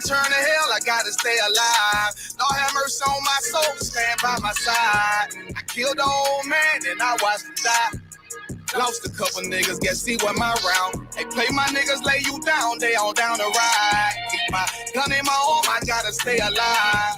heaven, turn to hell, I gotta stay alive. Lord have mercy on my soul, stand by my side. I killed the old man and I watched him die. Lost a couple niggas, guess he wasn't my round. Hey, play my niggas, lay you down, they all down the ride. Keep my gun in my arm, I gotta stay alive.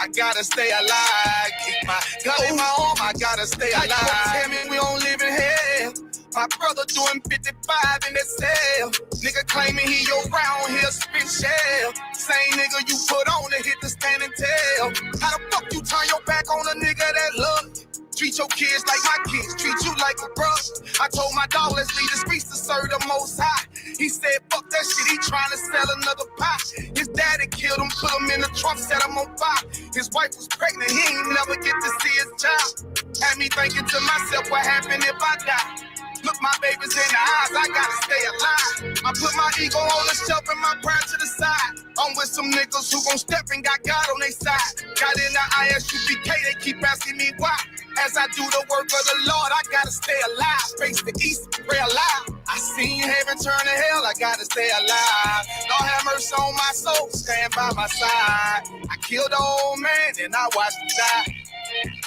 I gotta stay alive. Keep my gun in my arm, I gotta stay alive. Tell me we don't live in hell. My brother doing 55 in that cell. Nigga claiming he your round here spit shell. Same nigga you put on to hit the stand and tell. How the fuck you turn your back on a nigga that love you? Treat your kids like my kids, treat you like a brother. I told my dog, let's leave the streets to serve the most high. He said, fuck that shit, he trying to sell another pot. His daddy killed him, put him in the trunk, set him on fire. His wife was pregnant, he ain't never get to see his child. Had me thinking to myself, what happened if I die? Look my babies in the eyes, I gotta stay alive. I put my ego on the shelf and my pride to the side. I'm with some niggas who gon' step and got God on their side. Got in the ISUPK, they keep asking me why. As I do the work of the Lord, I gotta stay alive. Face the east, pray alive. I seen heaven turn to hell, I gotta stay alive. Lord have mercy on my soul, stand by my side. I killed the old man and I watched him die.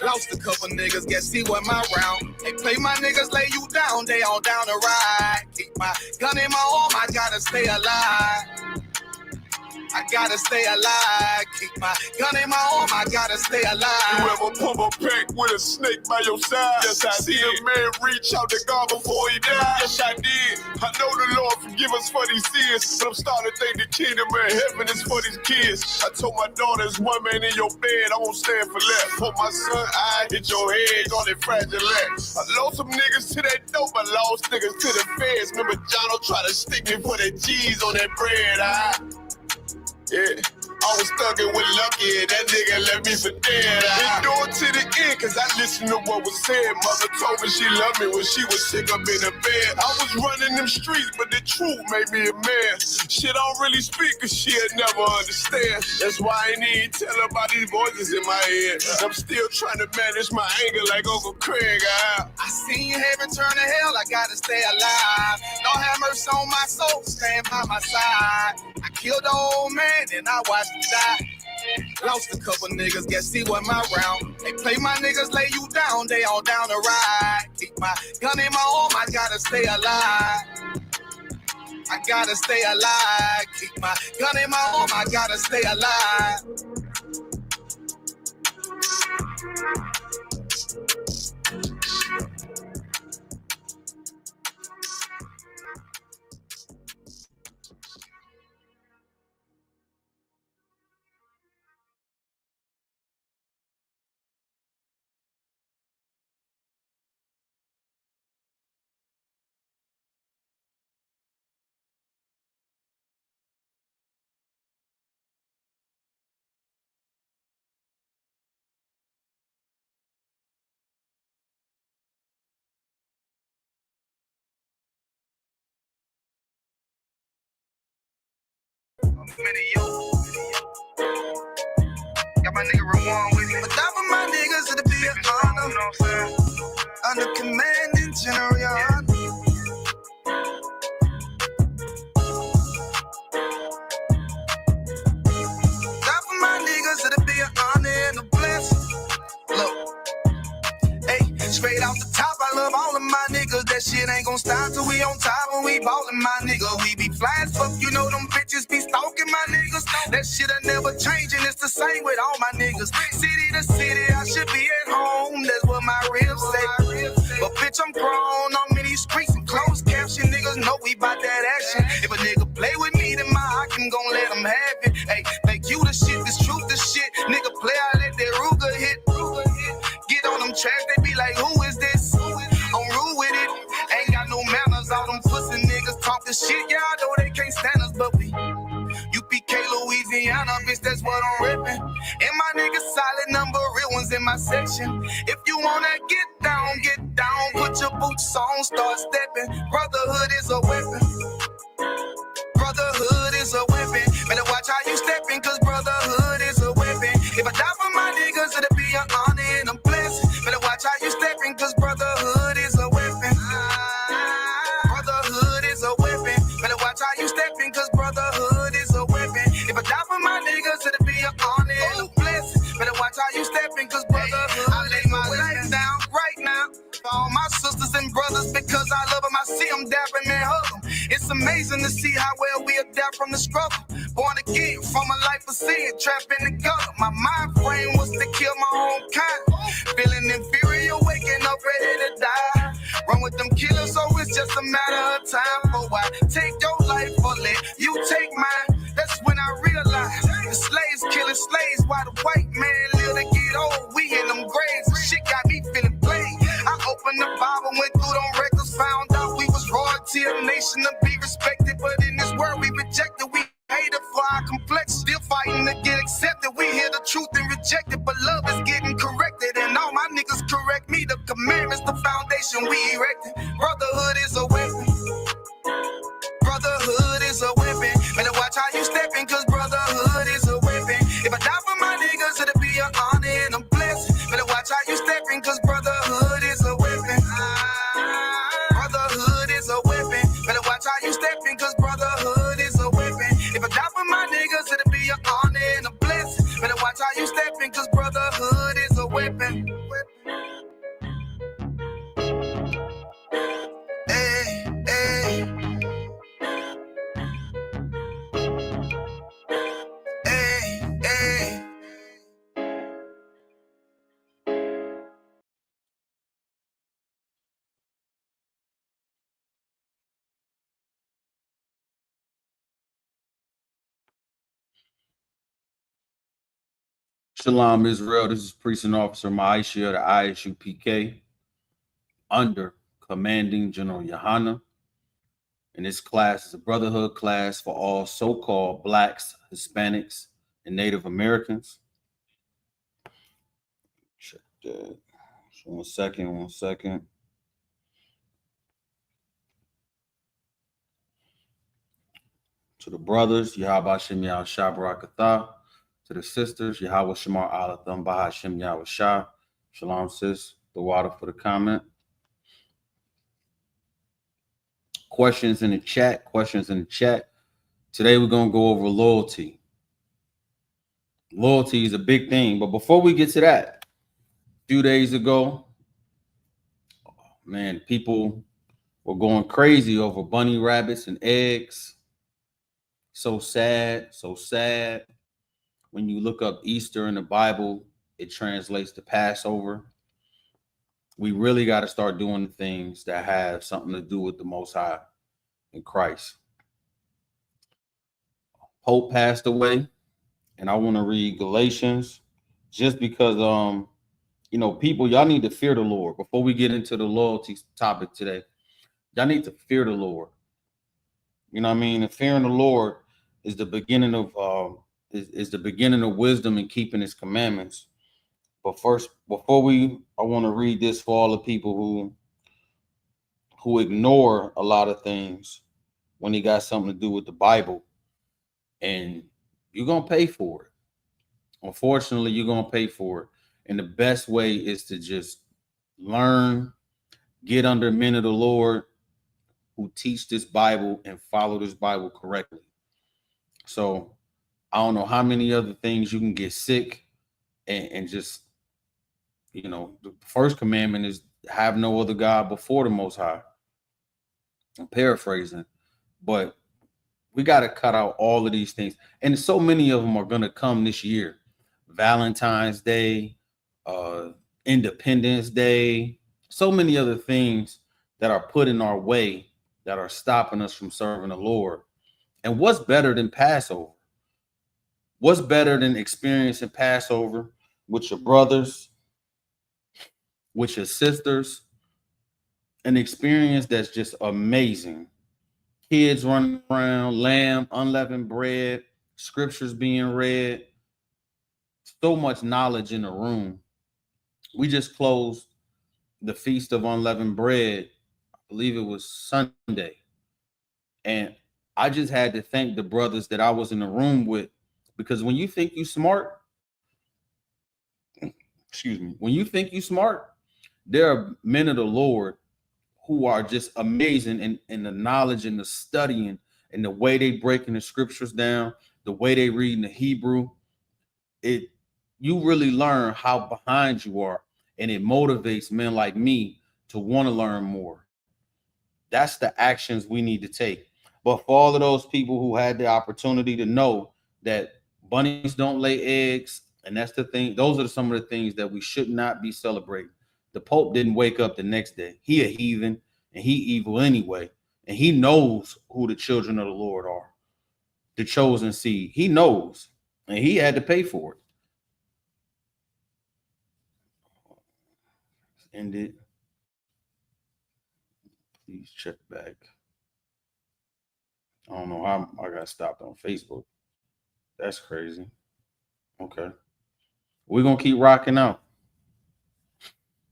Lost a couple niggas, guess he wasn't my round. They play my niggas, lay you down, they all down the ride. Keep my gun in my arm, I gotta stay alive. I gotta stay alive. Keep my gun in my arm, I gotta stay alive. You ever pump a pack with a snake by your side? Yes, I see a man reach out to God before he died. Yes, I did. I know the Lord forgive us for these sins, but I'm starting to think the kingdom of heaven is for these kids. I told my daughter, there's one man in your bed, I won't stand for left. For my son, I hit your head on that fragile legs. I lost some niggas to that dope, I lost niggas to the feds. Remember John'll try to stick me for that cheese on that bread, yeah, I was thugging with Lucky and that nigga left me for dead. Endured to the end cause I listened to what was said. Mother told me she loved me when she was sick up in the bed. I was running them streets but the truth made me a man. She don't really speak cause she'll never understand. That's why I ain't even tell her about these voices in my head. I'm still trying to manage my anger like Uncle Craig. I seen heaven turn to hell, I gotta stay alive. Lord have mercy on my soul, stand by my side. I killed the old man and I watched him die. Lost a couple niggas, guess he wasn't my round. They play my niggas, lay you down, they all down the ride. Keep my gun in my arm, I gotta stay alive. I gotta stay alive. Keep my gun in my arm, I gotta stay alive. Many yo. Got my nigga Ramon with me. But that for my niggas, it'll be an honor. You know what I'm saying? Under commanding General Your Honor. That for my niggas, it'll be an honor and a blessing. Look, hey, straight off the top, I love all of my niggas. That shit ain't gon' stop till we on top when we ballin', my nigga. We be fly as fuck, you know them bitches be stalking my niggas. That shit'll never change and it's the same with all my niggas. City to city, I should be at home. That's what my ribs say. But bitch, I'm grown. I'm in these streets and closed caption. Niggas know we bout that action. If a nigga play with me, then my hawkin' gon' let him have it. Hey, think you the shit, this truth the shit. Nigga play, I let that Ruger hit. Get on them tracks, they be like, who is this? I'm rude with it. Ain't got no manners. All them pussy niggas talking shit. Yeah, I know they can't stand us, but we UPK, Louisiana, bitch, that's what I'm rippin'. And my niggas solid number, real ones in my section. If you wanna get down, put your boots on, start stepping. Brotherhood is a weapon. Brotherhood is a weapon. Better watch how you steppin', cause brotherhood is a weapon. If I die for my niggas, it'll be an honor and a blessing. Better watch how you steppin', cause brotherhood is a weapon. Brotherhood is a weapon. Better watch how you steppin', cause brotherhood is a weapon. stepping, cause brotherhood. I lay my life down right now for all my sisters and brothers because I love them. I see them dapping and hug them. It's amazing to see how well we adapt from the struggle. Born again from a life of sin, trapped in the gutter. My mind frame was to kill my own kind. Feeling inferior, waking up ready to die. Run with them killers, so it's just a matter of time. For I take your life or let you take mine. That's when I realized the slaves killing slaves while the white man live to get old. We in them graves. Shit got me feeling plain. I opened the Bible, went through them records, found out we was royalty, a nation to be respected. But in this world we rejected, we hated for our complex. Still fighting to get accepted. We hear the truth and reject it, but love is getting corrected. And all my niggas correct me. The commandments, the foundation we erected. Brotherhood is a weapon. Brotherhood is a weapon. Better watch how you stepping, cause brotherhood is a weapon. If I die for my niggas, it'll be an honor and a blessing. Better watch how you stepping, cause brotherhood is a weapon. Brotherhood is a weapon. Better watch how you stepping, cause brotherhood is a weapon. If I die for my niggas, it'll be an honor and a blessing. Better watch how you stepping, cause brotherhood is a weapon. Hey, hey. Hey, hey. Shalom, Israel. This is Precinct Officer Maisha, the ISUPK, under Commanding General Yohana. And this class is a Brotherhood class for all so-called Blacks, Hispanics, and Native Americans. Check that. So one second. To the brothers, Yahweh Shem Yah Shabarakatah. To the sisters, Yahweh Shemar Alatham Baha Shem Yahweh Shah. Shalom, sis. The water for the comment. Questions in the chat. Today we're going to go over loyalty. Loyalty is a big thing. But before we get to that, a few days ago, man, people were going crazy over bunny rabbits and eggs. So sad. When you look up Easter in the Bible, it translates to Passover. We really got to start doing the things that have something to do with the Most High in Christ. Pope passed away, and I want to read Galatians just because, people, y'all need to fear the Lord. Before we get into the loyalty topic today, y'all need to fear the Lord. You know what I mean? And fearing the Lord is the beginning of is the beginning of wisdom and keeping His commandments. But first, I want to read this for all the people who ignore a lot of things when they got something to do with the Bible, and you're gonna pay for it. Unfortunately, you're gonna pay for it, and the best way is to just learn, get under men of the Lord who teach this Bible and follow this Bible correctly. So I don't know how many other things you can get sick and just, the first commandment is have no other God before the Most High. I'm paraphrasing, but we got to cut out all of these things. And so many of them are going to come this year. Valentine's Day, Independence Day, so many other things that are put in our way that are stopping us from serving the Lord. And what's better than Passover? What's better than experiencing Passover with your brothers, with your sisters? An experience that's just amazing. Kids running around, lamb, unleavened bread, scriptures being read, so much knowledge in the room. We just closed the Feast of Unleavened Bread. I believe it was Sunday. And I just had to thank the brothers that I was in the room with, because when you think you smart, there are men of the Lord who are just amazing in the knowledge and the studying and the way they breaking the scriptures down, the way they reading the Hebrew. you really learn how behind you are, and it motivates men like me to want to learn more. That's the actions we need to take. But for all of those people who had the opportunity to know that bunnies don't lay eggs, and that's the thing, those are some of the things that we should not be celebrating. The Pope didn't wake up the next day. He a heathen and he evil anyway. And he knows who the children of the Lord are, the chosen seed. He knows, and he had to pay for it. Ended. Please check back. I don't know how I got stopped on Facebook. That's crazy. Okay. We're gonna keep rocking out.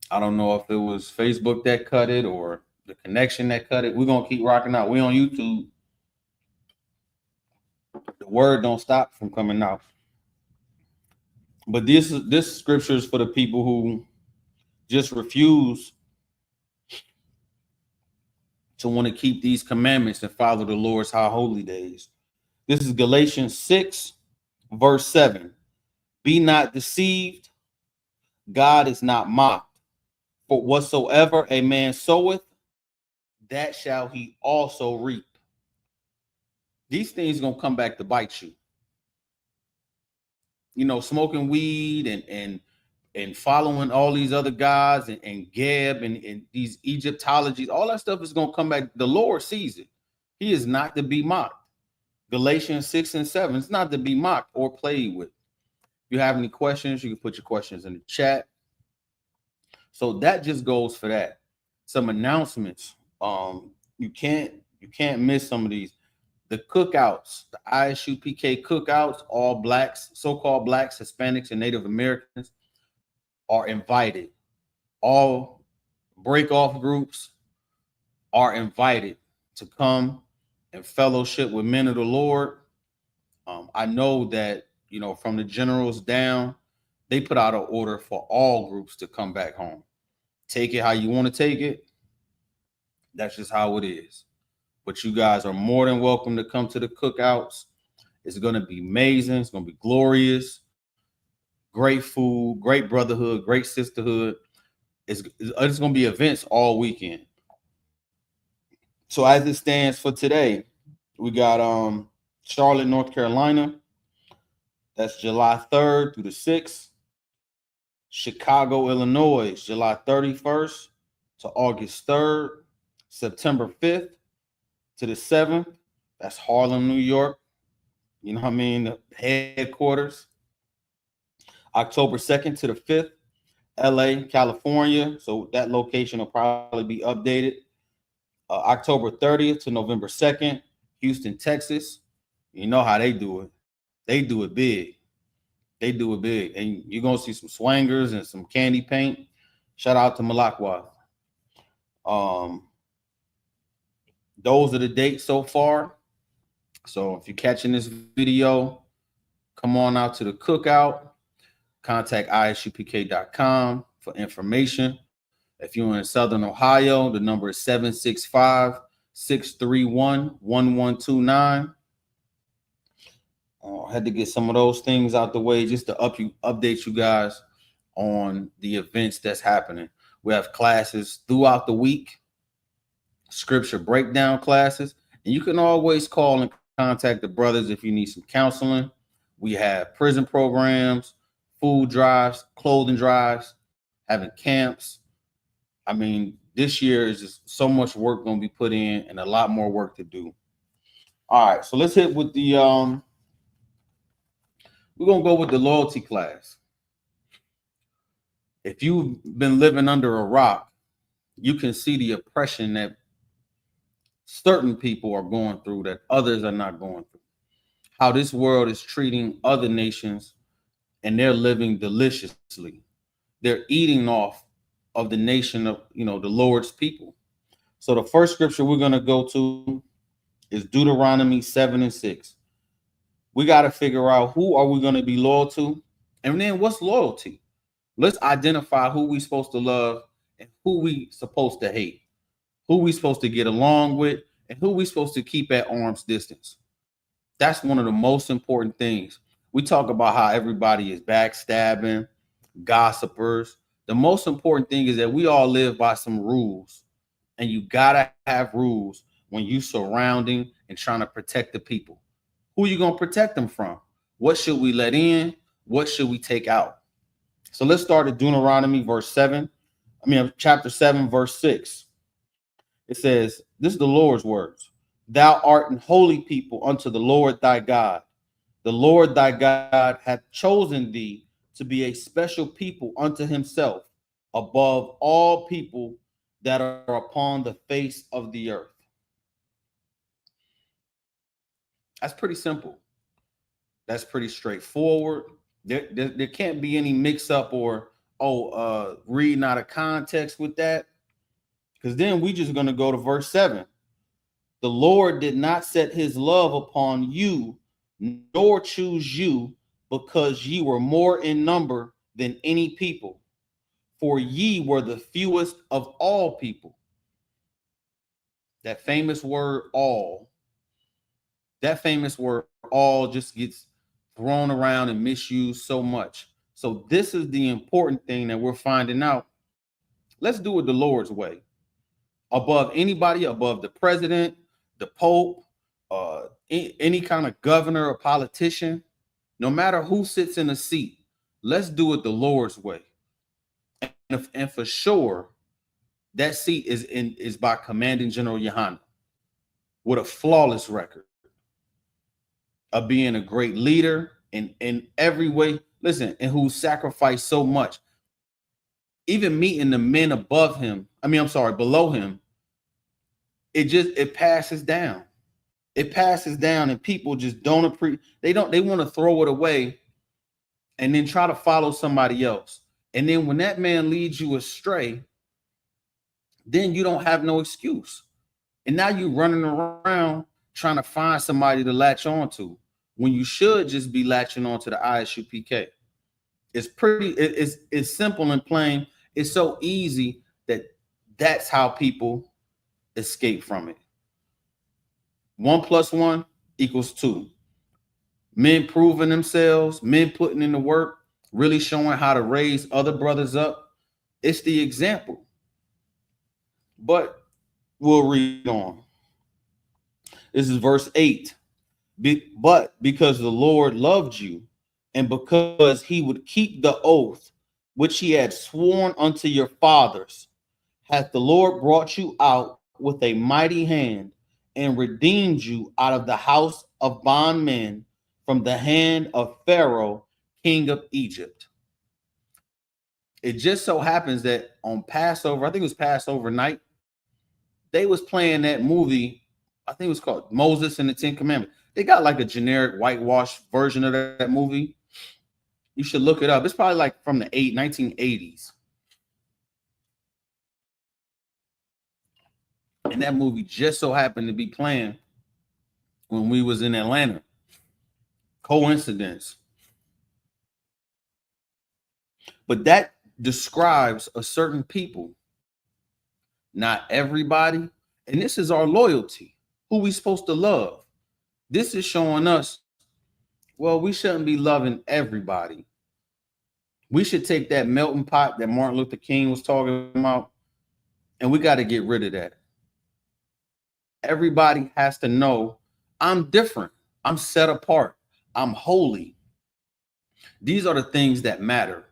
I don't know if it was Facebook that cut it or the connection that cut it. We're gonna keep rocking out. We on YouTube. The word don't stop from coming out. But this scripture is for the people who just refuse to want to keep these commandments and follow the Lord's high holy days. This is Galatians 6, verse 7. Be not deceived, God is not mocked. For whatsoever a man soweth, that shall he also reap. These things are gonna come back to bite you. You know, smoking weed and following all these other gods and Geb and these Egyptologies, all that stuff is gonna come back. The Lord sees it. He is not to be mocked. Galatians 6 and 7. It's not to be mocked or played with. If you have any questions, you can put your questions in the chat. So that just goes for that. Some announcements. You can't miss some of these. The cookouts, the ISUPK cookouts, all blacks, so-called blacks, Hispanics, and Native Americans are invited. All break-off groups are invited to come and fellowship with men of the Lord. I know that, you know, from the generals down, they put out an order for all groups to come back home. Take it how you want to take it. That's just how it is. But you guys are more than welcome to come to the cookouts. It's going to be amazing. It's going to be glorious. Great food, great brotherhood, great sisterhood. It's going to be events all weekend. So as it stands for today, we got Charlotte, North Carolina. That's July 3rd through the 6th. Chicago, Illinois, July 31st to August 3rd. September 5th to the 7th. That's Harlem, New York. You know what I mean? The headquarters. October 2nd to the 5th. LA, California. So that location will probably be updated. October 30th to November 2nd. Houston, Texas. You know how they do it. They do it big. They do it big. And you're going to see some swangers and some candy paint. Shout out to Malakwa. Those are the dates so far. So if you're catching this video, come on out to the cookout. Contact isupk.com for information. If you're in Southern Ohio, the number is 765-631-1129. I had to get some of those things out the way just to update you guys on the events that's happening. We have classes throughout the week, scripture breakdown classes, and you can always call and contact the brothers if you need some counseling. We have prison programs, food drives, clothing drives, having camps. I mean, this year is just so much work going to be put in and a lot more work to do. All right, so let's hit with the we're going to go with the loyalty class. If you've been living under a rock, you can see the oppression that certain people are going through that others are not going through. How this world is treating other nations and they're living deliciously. They're eating off of the nation of, you know, the Lord's people. So the first scripture we're going to go to is Deuteronomy 7 and 6. We got to figure out who are we going to be loyal to, and then what's loyalty. Let's identify who we supposed to love and who we supposed to hate, who we supposed to get along with, and who we supposed to keep at arm's distance. That's one of the most important things. We talk about how everybody is backstabbing, gossipers. The most important thing is that we all live by some rules, and you gotta have rules when you surrounding and trying to protect the people. Who are you gonna protect them from? What should we let in? What should we take out? So let's start at Deuteronomy chapter 7, verse 6. It says, this is the Lord's words. Thou art an holy people unto the Lord thy God. The Lord thy God hath chosen thee to be a special people unto himself above all people that are upon the face of the earth. That's pretty simple. That's pretty straightforward. There can't be any mix up or reading out of context with that, because then we just going to go to verse 7. The Lord did not set his love upon you, nor choose you, because ye were more in number than any people, for ye were the fewest of all people. That famous word all just gets thrown around and misused so much. So this is the important thing that we're finding out. Let's do it the Lord's way. Above anybody, above the president, the Pope, any kind of governor or politician, no matter who sits in a seat, let's do it the Lord's way. And for sure, that seat is by Commanding General Yohanan, with a flawless record of being a great leader in every way. Listen, and who sacrificed so much. Even meeting the men below him, it passes down. It passes down, and people just don't appreciate. They want to throw it away and then try to follow somebody else. And then when that man leads you astray, then you don't have no excuse. And now you're running around trying to find somebody to latch on to, when you should just be latching on to the ISUPK. It's simple and plain. It's so easy that's how people escape from it. 1 + 1 = 2. Men proving themselves, men putting in the work, really showing how to raise other brothers up. It's the example. But we'll read on. This is verse 8. But because the Lord loved you, and because he would keep the oath which he had sworn unto your fathers, hath the Lord brought you out with a mighty hand, and redeemed you out of the house of bondmen, from the hand of Pharaoh, king of Egypt. It just so happens that on Passover, I think it was Passover night, they was playing that movie. I think it was called Moses and the 10 Commandments. They got like a generic whitewash version of that movie. You should look it up. It's probably like from the 1980s. And that movie just so happened to be playing when we was in Atlanta. Coincidence. But that describes a certain people. Not everybody. And this is our loyalty. Who we supposed to love. This is showing us, well, we shouldn't be loving everybody. We should take that melting pot that Martin Luther King was talking about, and we got to get rid of that. Everybody has to know I'm different. I'm set apart. I'm holy. These are the things that matter.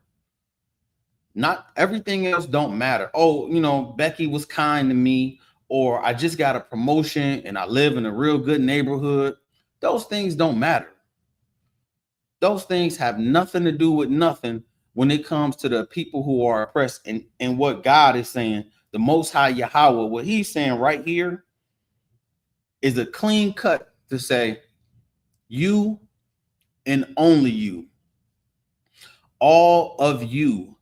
Not everything else don't matter. Oh, Becky was kind to me, or I just got a promotion and I live in a real good neighborhood. Those things don't matter. Those things have nothing to do with nothing when it comes to the people who are oppressed, and what God is saying, the Most High Yahweh, what he's saying right here is a clean cut to say, you and only you, all of you,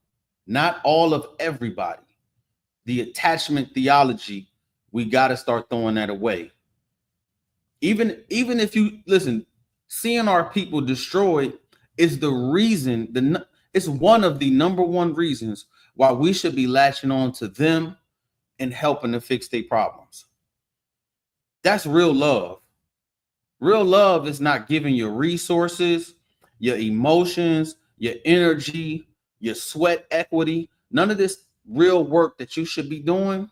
not all of everybody. The attachment theology, we got to start throwing that away. Even if you listen, seeing our people destroyed is the reason, it's one of the number one reasons why we should be latching on to them and helping to fix their problems. That's real love. Real love is not giving you resources. your emotions, your energy, your sweat equity, none of this real work that you should be doing,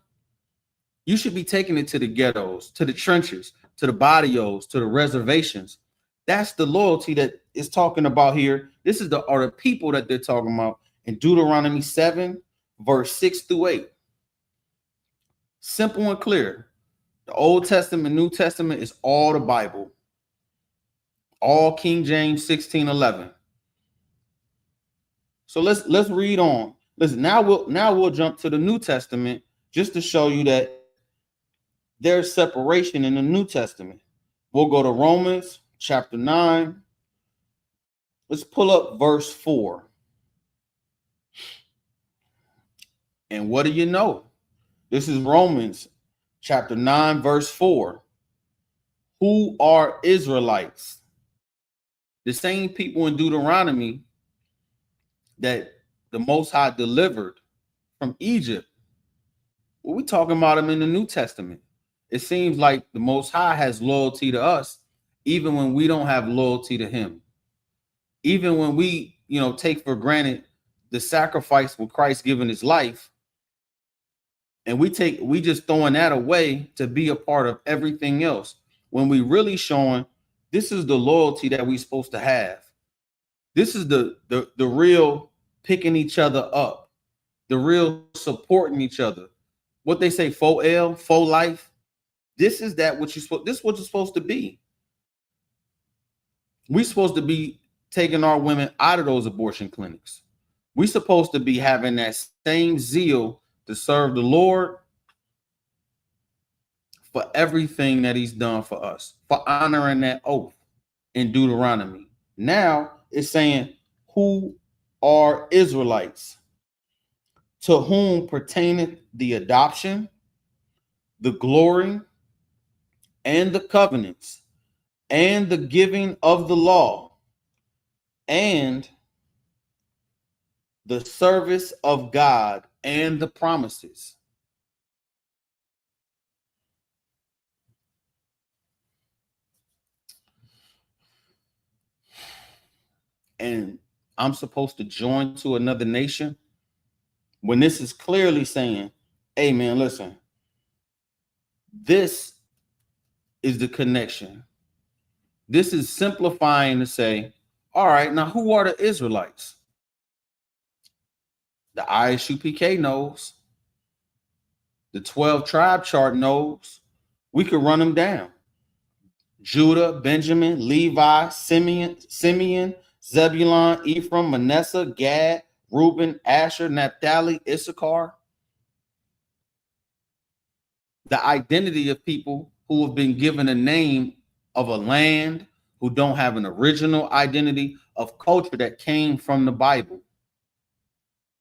you should be taking it to the ghettos, to the trenches, to the barrios, to the reservations. That's the loyalty that is talking about here. This is are the people that they're talking about in Deuteronomy 7, verse 6 through 8. Simple and clear. The Old Testament, New Testament is all the Bible. All King James 16:11. So let's read on. Listen, now we'll jump to the New Testament just to show you that there's separation in the New Testament. We'll go to Romans chapter 9. Let's pull up verse 4. And what do you know? This is Romans chapter 9, verse 4. Who are Israelites? The same people in Deuteronomy that the Most High delivered from Egypt. Well, we're talking about them in the New Testament. It seems like the Most High has loyalty to us, even when we don't have loyalty to him. Even when we, take for granted the sacrifice with Christ giving his life, and we just throwing that away to be a part of everything else, when we really showing this is the loyalty that we're supposed to have. This is the real picking each other up, the real supporting each other. What they say, faux L, faux life. This is what you're supposed to be. We're supposed to be taking our women out of those abortion clinics. We're supposed to be having that same zeal to serve the Lord for everything that he's done for us, for honoring that oath in Deuteronomy. Now it's saying, who are Israelites? To whom pertaineth the adoption, the glory, and the covenants, and the giving of the law, and the service of God, and the promises. And I'm supposed to join to another nation when this is clearly saying, hey man, listen, this is the connection. This is simplifying to say, all right, now who are the Israelites? The ISUPK knows. The 12 tribe chart knows. We could run them down. Judah, Benjamin, Levi, Simeon, Zebulun, Ephraim, Manasseh, Gad, Reuben, Asher, Naphtali, Issachar. The identity of people who have been given a name of a land, who don't have an original identity of culture that came from the Bible.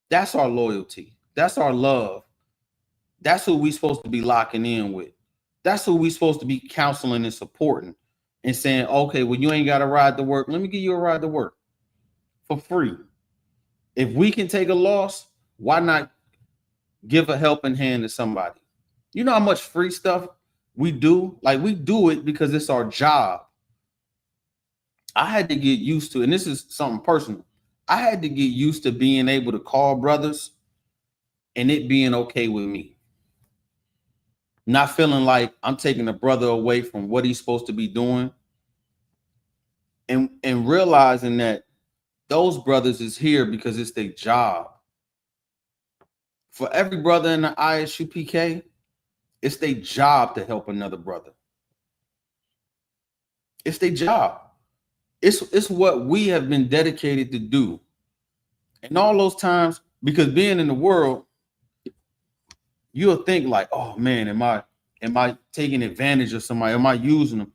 That's our loyalty. That's our love. That's who we're supposed to be locking in with. That's who we're supposed to be counseling and supporting and saying, okay, well, you ain't got to ride to work. Let me give you a ride to work for free. If we can take a loss, why not give a helping hand to somebody? You know how much free stuff we do? Like, we do it because it's our job. I had to get used to, and this is something personal, I had to get used to being able to call brothers and it being okay with me. Not feeling like I'm taking a brother away from what he's supposed to be doing. And realizing that those brothers is here because it's their job. For every brother in the ISUPK, it's their job to help another brother. It's their job. It's what we have been dedicated to do. And all those times, because being in the world, you'll think like, oh man, am I taking advantage of somebody? Am I using them?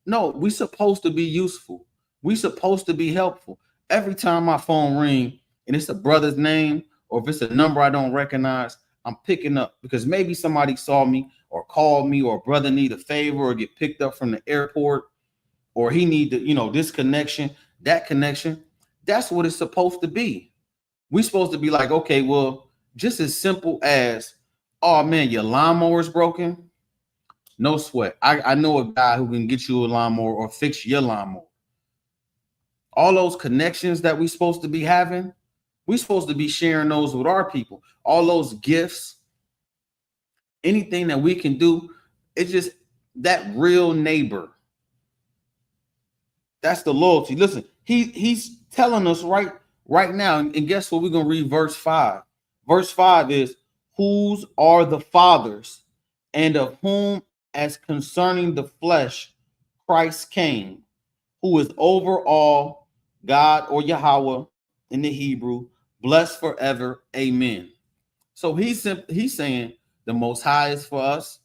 No, we're supposed to be useful. We're supposed to be helpful. Every time my phone rings and it's a brother's name, or if it's a number I don't recognize, I'm picking up because maybe somebody saw me or called me, or a brother need a favor or get picked up from the airport, or he need to, this connection, that connection. That's what it's supposed to be. We're supposed to be like, okay, well, just as simple as, oh man, your lawnmower's broken. No sweat. I know a guy who can get you a lawnmower or fix your lawnmower. all those connections that we're supposed to be having, we're supposed to be sharing those with our people. All those gifts, anything that we can do, it's just that real neighbor. That's the loyalty. Listen, he's telling us right now, and guess what? We're gonna read verse 5. Verse 5 is, whose are the fathers, and of whom, as concerning the flesh, Christ came, who is over all, God, or Yahweh in the Hebrew, blessed forever. Amen. So he's saying the Most High is for us.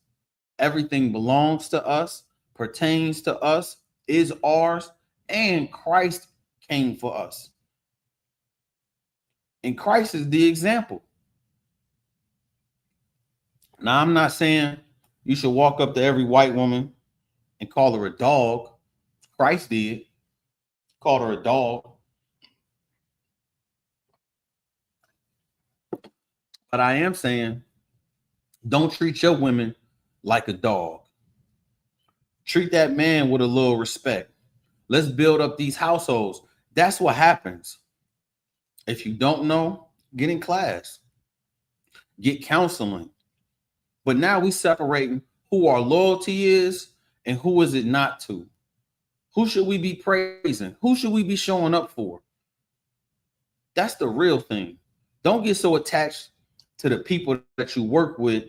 Everything belongs to us, pertains to us, is ours, and Christ came for us. And Christ is the example. Now, I'm not saying you should walk up to every white woman and call her a dog. Christ did. Called her a dog. But I am saying, don't treat your women like a dog. Treat that man with a little respect. Let's build up these households. That's what happens. If you don't know, get in class. Get counseling. But now we separating who our loyalty is and who is it not to. Who should we be praising? Who should we be showing up for? That's the real thing. Don't get so attached to the people that you work with,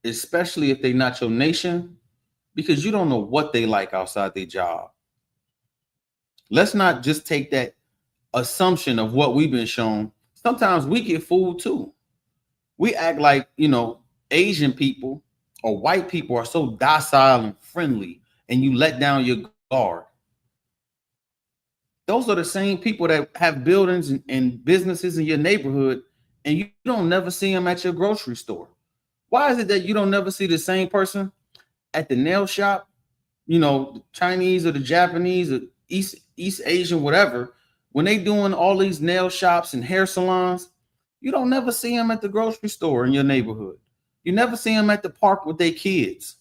especially if they're not your nation, because you don't know what they like outside their job. Let's not just take that assumption of what we've been shown. Sometimes we get fooled too. We act like, Asian people or white people are so docile and friendly, and you let down your guard. Those are the same people that have buildings and businesses in your neighborhood, and you don't never see them at your grocery store. Why is it that you don't never see the same person at the nail shop, the Chinese or the Japanese or East Asian, whatever, when they doing all these nail shops and hair salons? You don't never see them at the grocery store in your neighborhood. You never see them at the park with their kids.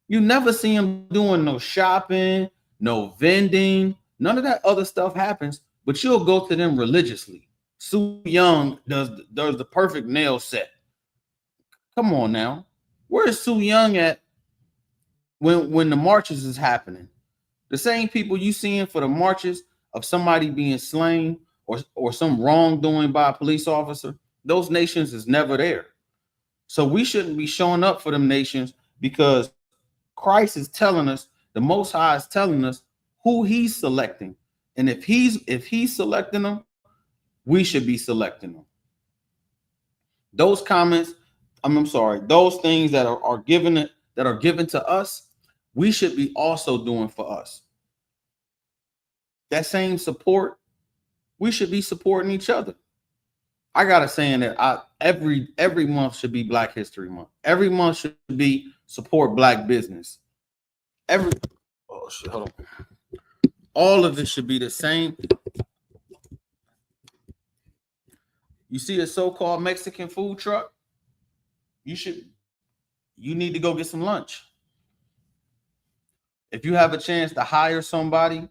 You never see them doing no shopping, no vending. None of that other stuff happens, but you'll go to them religiously. Sue Young does the perfect nail set. Come on now. Where is Sue Young at when the marches is happening? The same people you seeing for the marches of somebody being slain or some wrongdoing by a police officer, those nations is never there. So we shouldn't be showing up for them nations, because Christ is telling us, the Most High is telling us who he's selecting. And if he's selecting them, we should be selecting them. Those comments, those things that are given to us, we should be also doing for us. That same support, we should be supporting each other. I got a saying that every month should be Black History Month. Every month should be support Black business. Hold on. All of it should be the same. You see a so-called Mexican food truck, you need to go get some lunch. If you have a chance to hire somebody,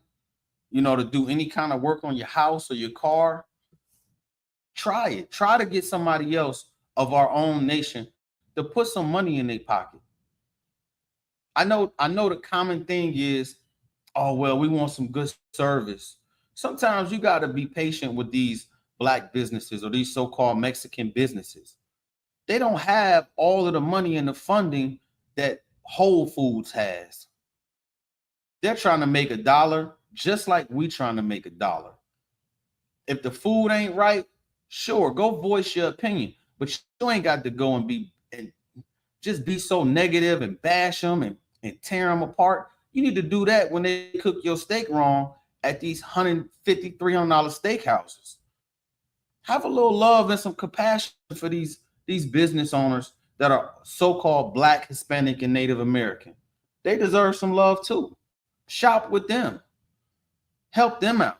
to do any kind of work on your house or your car, try it. Try to get somebody else of our own nation to put some money in their pocket. I know the common thing is, oh, well, we want some good service. Sometimes you got to be patient with these Black businesses or these so-called Mexican businesses. They don't have all of the money and the funding that Whole Foods has. They're trying to make $1 just like we trying to make $1. If the food ain't right, sure, go voice your opinion, but you ain't got to go and just be so negative and bash them and tear them apart. You need to do that when they cook your steak wrong at these $150, $300 steakhouses. Have a little love and some compassion for these business owners that are so-called Black, Hispanic, and Native American. They deserve some love too. Shop with them. Help them out.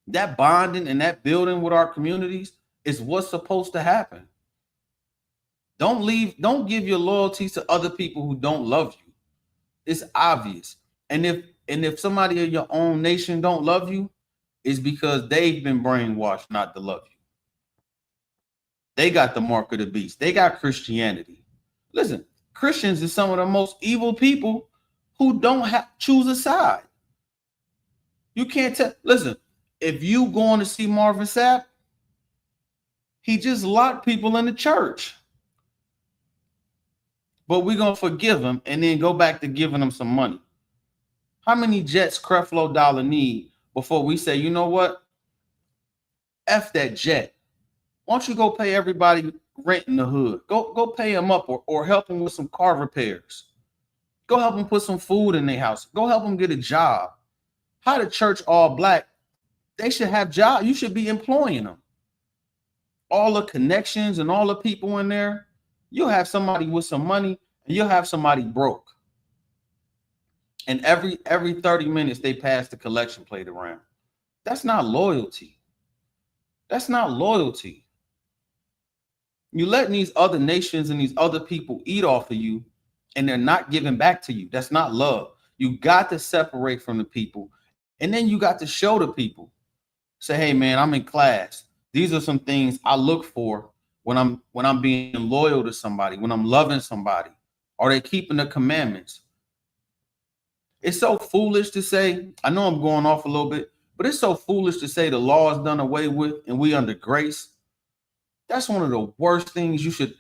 That bonding and that building with our communities is what's supposed to happen. Don't give your loyalties to other people who don't love you. It's obvious. And if And if somebody in your own nation don't love you, it's because they've been brainwashed not to love you. They got the mark of the beast. They got Christianity. Listen, Christians is some of the most evil people who don't choose a side. You can't tell. Listen, if you going to see Marvin Sapp, he just locked people in the church. But we're going to forgive him and then go back to giving him some money. How many jets Creflo Dollar need before we say, you know what? F that jet. Why don't you go pay everybody rent in the hood? Go pay them up or help them with some car repairs. Go help them put some food in their house. Go help them get a job. How the church all black? They should have jobs. You should be employing them. All the connections and all the people in there, you'll have somebody with some money and you'll have somebody broke. And every 30 minutes they pass the collection plate around. That's not loyalty. That's not loyalty. You letting these other nations and these other people eat off of you and they're not giving back to you. That's not love. You got to separate from the people. And then you got to show the people. Say, hey man, I'm in class. These are some things I look for when I'm being loyal to somebody, when I'm loving somebody. Are they keeping the commandments? It's so foolish to say, I know I'm going off a little bit, but it's so foolish to say the law is done away with and we under grace. That's one of the worst things you should,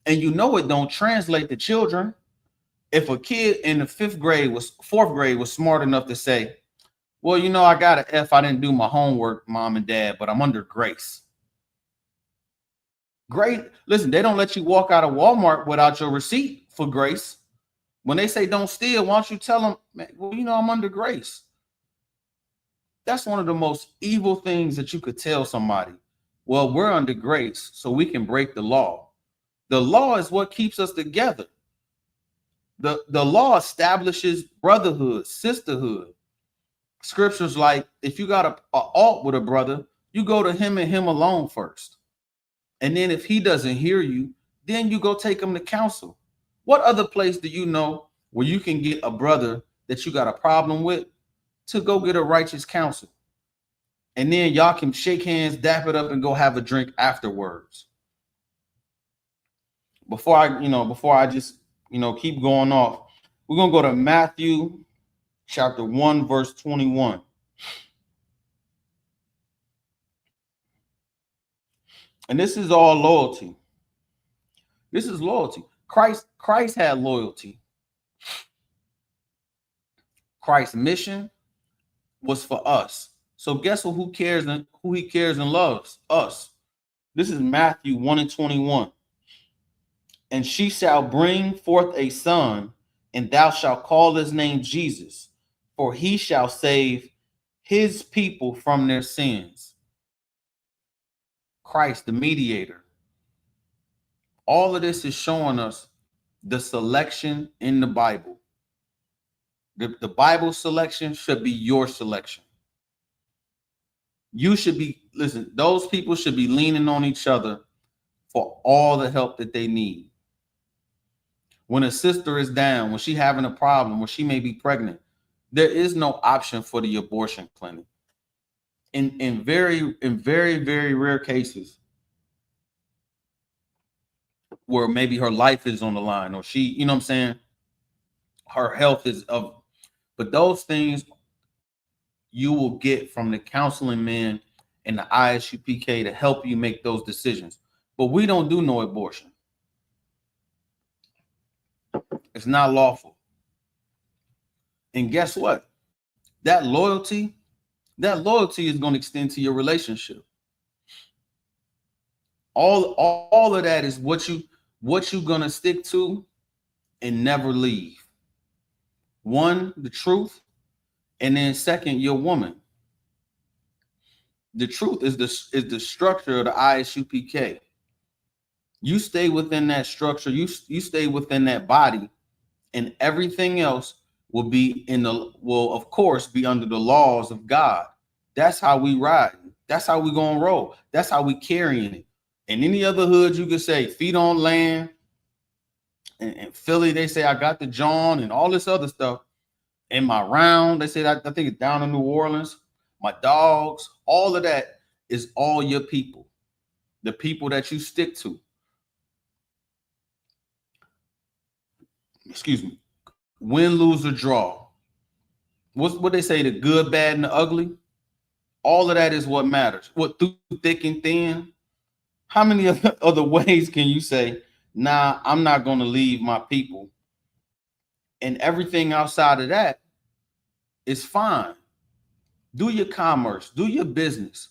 and you know it don't translate to children. If a kid in the fourth grade was smart enough to say, well, you know, I got an F, I didn't do my homework, mom and dad, but I'm under grace. Great. Listen, they don't let you walk out of Walmart without your receipt for grace. When they say don't steal, why don't you tell them, man, well, you know, I'm under grace. That's one of the most evil things that you could tell somebody. Well, we're under grace, so we can break the law. The law is what keeps us together. The law establishes brotherhood, sisterhood. Scriptures like, if you got a alt with a brother, you go to him and him alone first. And then if he doesn't hear you, then you go take him to counsel. What other place do you know where you can get a brother that you got a problem with to go get a righteous counsel? And then y'all can shake hands, dap it up, and go have a drink afterwards. Before I just, keep going off, we're going to go to Matthew chapter 1, verse 21. And this is all loyalty. This is loyalty. Christ had loyalty. Christ's mission was for us. So guess who cares and who he cares and loves? Us. This is Matthew 1 and 21. And she shall bring forth a son, and thou shalt call his name Jesus, for he shall save his people from their sins. Christ, the mediator. All of this is showing us the selection in the Bible. The Bible selection should be your selection. You should be, listen, those people should be leaning on each other for all the help that they need. When a sister is down, when she's having a problem, when she may be pregnant, there is no option for the abortion clinic. In very, very rare cases where maybe her life is on the line, or she, you know what I'm saying, her health is of, but those things you will get from the counseling men and the ISUPK to help you make those decisions. But we don't do no abortion. It's not lawful. And guess what? That loyalty is going to extend to your relationship. All of that is what you're going to stick to and never leave. One, the truth, and then second, your woman. The truth is the structure of the ISUPK. You stay within that structure, you stay within that body, and everything else will of course be under the laws of God. That's how we ride. That's how we gonna roll. That's how we carrying it. In any other hood, you could say feet on land. In Philly, they say I got the John and all this other stuff. in my round. They say that I think it's down in New Orleans. My dogs, all of that is all your people, the people that you stick to. Excuse me. Win, lose, or draw. What they say, the good, bad, and the ugly. All of that is what matters. What through thick and thin. How many other ways can you say, nah, I'm not going to leave my people? And everything outside of that is fine. Do your commerce, do your business.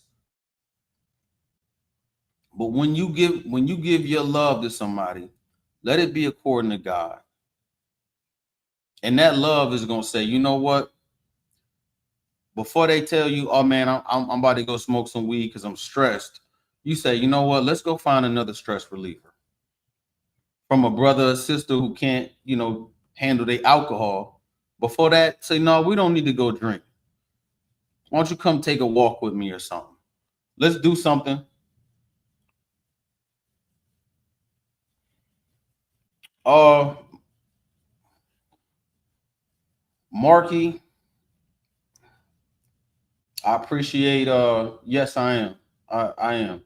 But when you give your love to somebody, let it be according to God. And that love is going to say, you know what? Before they tell you, oh man, I'm about to go smoke some weed because I'm stressed, you say, you know what? Let's go find another stress reliever. From a brother or sister who can't, handle their alcohol. Before that, say, no, we don't need to go drink. Why don't you come take a walk with me or something? Let's do something. Marky, I appreciate, yes, I am. I am.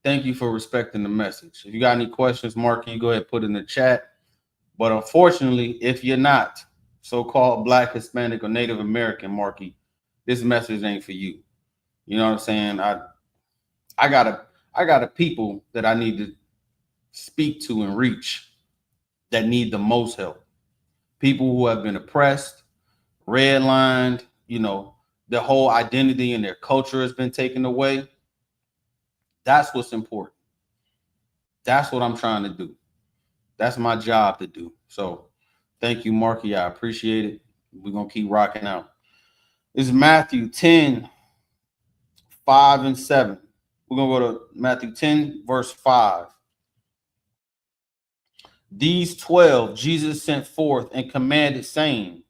Thank you for respecting the message. If you got any questions, Marky, you go ahead and put in the chat. But unfortunately, if you're not so-called Black, Hispanic, or Native American, Marky, this message ain't for you. You know what I'm saying? I got a people that I need to speak to and reach that need the most help. People who have been oppressed, redlined, their whole identity and their culture has been taken away. That's what's important. That's what I'm trying to do. That's my job to do. So thank you, Marky. I appreciate it. We're going to keep rocking out. This is Matthew 10, 5 and 7. We're going to go to Matthew 10, verse 5. These 12 Jesus sent forth and commanded, saying,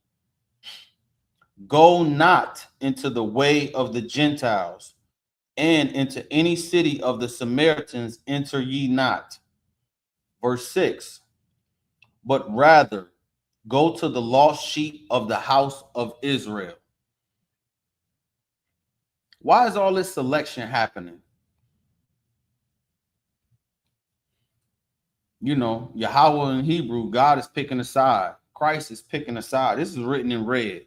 go not into the way of the Gentiles, and into any city of the Samaritans enter ye not. Verse 6. But rather go to the lost sheep of the house of Israel. Why is all this selection happening? Yahweh in Hebrew, God is picking a side. Christ is picking a side. This is written in red.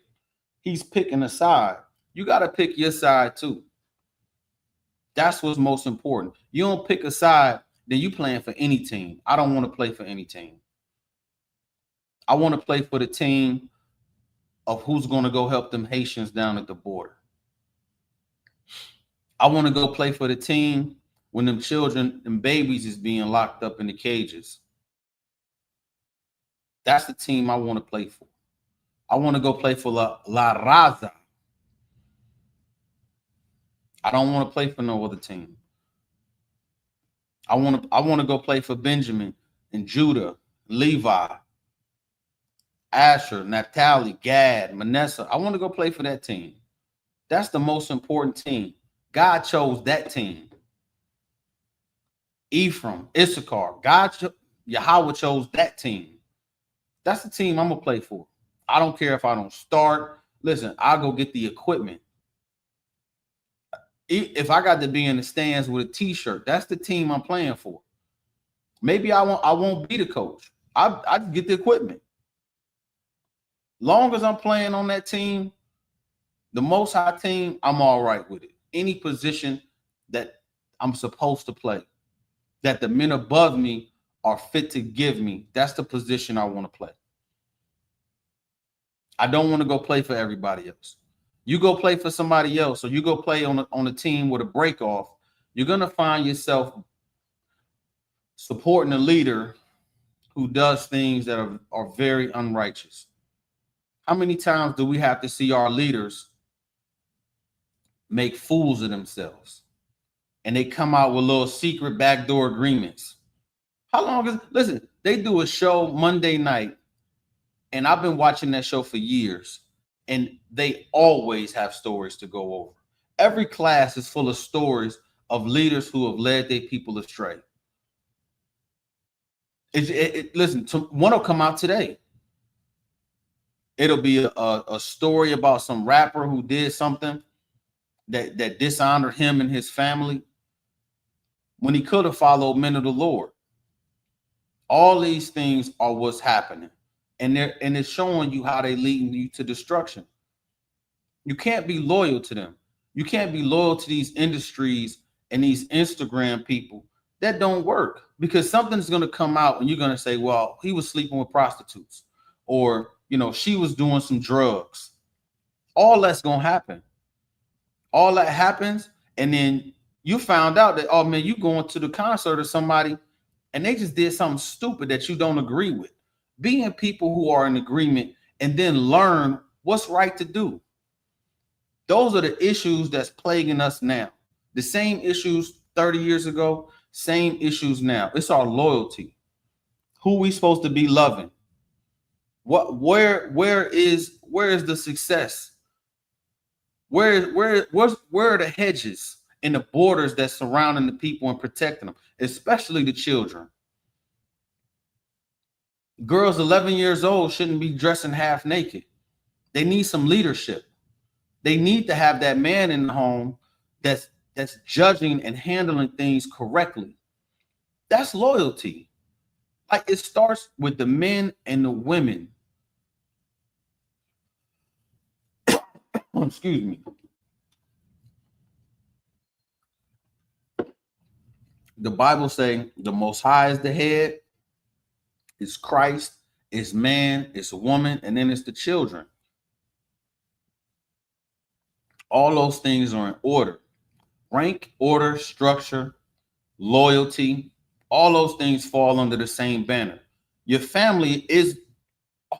He's picking a side. You got to pick your side too. That's what's most important. You don't pick a side, then you playing for any team. I don't want to play for any team. I want to play for the team of who's going to go help them Haitians down at the border. I want to go play for the team when them children and babies is being locked up in the cages. That's the team I want to play for. I want to go play for La Raza. I don't want to play for no other team. I want to go play for Benjamin and Judah, Levi, Asher, Naphtali, Gad, Manasseh. I want to go play for that team. That's the most important team. God chose that team. Ephraim, Issachar, Yahweh chose that team. That's the team I'm going to play for. I don't care if I don't start. Listen, I'll go get the equipment. If I got to be in the stands with a t-shirt, that's the team I'm playing for. Maybe I won't be the coach. I get the equipment. Long as I'm playing on that team, the Most High team, I'm all right with it. Any position that I'm supposed to play, that the men above me are fit to give me, that's the position I want to play. I don't want to go play for everybody else. You go play for somebody else, or you go play on a team with a break off, you're going to find yourself supporting a leader who does things that are very unrighteous. How many times do we have to see our leaders make fools of themselves? And they come out with little secret backdoor agreements. How long listen, they do a show Monday night, and I've been watching that show for years, and they always have stories to go over. Every class is full of stories of leaders who have led their people astray. Listen, one will come out today. It'll be a story about some rapper who did something that dishonored him and his family when he could have followed men of the Lord. All these things are what's happening. And it's showing you how they leading you to destruction. You can't be loyal to them. You can't be loyal to these industries and these Instagram people. That don't work, because something's going to come out and you're going to say, well, he was sleeping with prostitutes, or, she was doing some drugs. All that's going to happen. All that happens. And then you found out that, oh man, you going to the concert of somebody and they just did something stupid that you don't agree with. Being people who are in agreement and then learn what's right to do. Those are the issues that's plaguing us now. The same issues 30 years ago, same issues now. It's our loyalty. Who we supposed to be loving? Where is the success? Where are the hedges and the borders that's surrounding the people and protecting them, especially the children? Girls 11 years old shouldn't be dressing half naked. They need some leadership. They need to have that man in the home that's judging and handling things correctly. That's loyalty. Like, it starts with the men and the women. Excuse me. The Bible saying the Most High is the head, it's Christ, it's man, it's a woman, and then it's the children. All those things are in order. Rank, order, structure, loyalty, all those things fall under the same banner. Your family is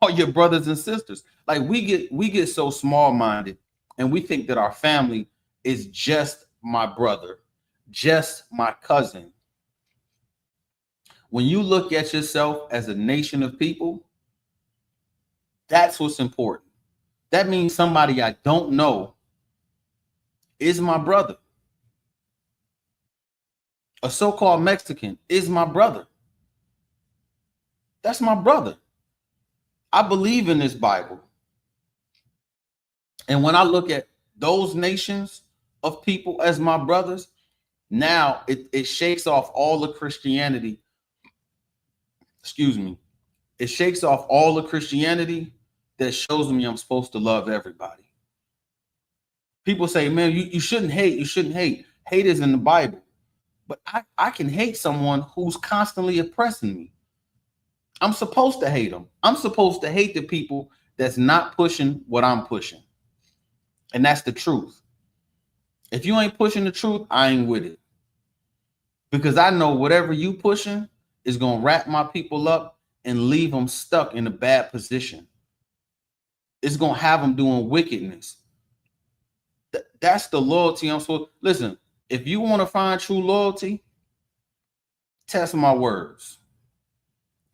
all your brothers and sisters. Like, we get so small-minded, and we think that our family is just my brother, just my cousin. When you look at yourself as a nation of people, that's what's important. That means somebody I don't know is my brother. A so-called Mexican is my brother. That's my brother. I believe in this Bible. And when I look at those nations of people as my brothers, now it shakes off all the Christianity. Excuse me. It shakes off all the Christianity that shows me I'm supposed to love everybody. People say, man, you shouldn't hate. You shouldn't hate. Hate is in the Bible. But I can hate someone who's constantly oppressing me. I'm supposed to hate them. I'm supposed to hate the people that's not pushing what I'm pushing. And that's the truth. If you ain't pushing the truth, I ain't with it. Because I know whatever you pushing is going to wrap my people up and leave them stuck in a bad position. It's going to have them doing wickedness. That's the loyalty I'm supposed to. Listen, if you want to find true loyalty, test my words.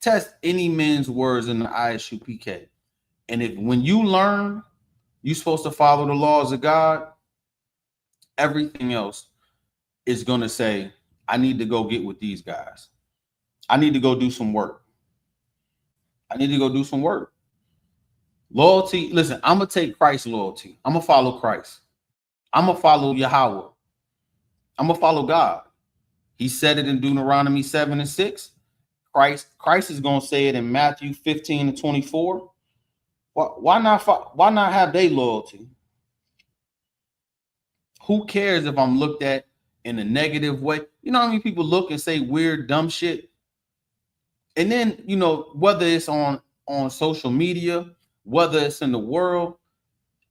Test any man's words in the ISUPK. And if when you learn you're supposed to follow the laws of God, everything else is going to say, I need to go get with these guys. I need to go do some work. I need to go do some work. Loyalty, listen, I'm going to take Christ's loyalty. I'm going to follow Christ. I'm going to follow Yahweh. I'm going to follow God. He said it in Deuteronomy 7:6. Christ is going to say it in Matthew 15:24. Why not have their loyalty? Who cares if I'm looked at in a negative way? You know how many people look and say weird, dumb shit? And then, whether it's on social media, whether it's in the world,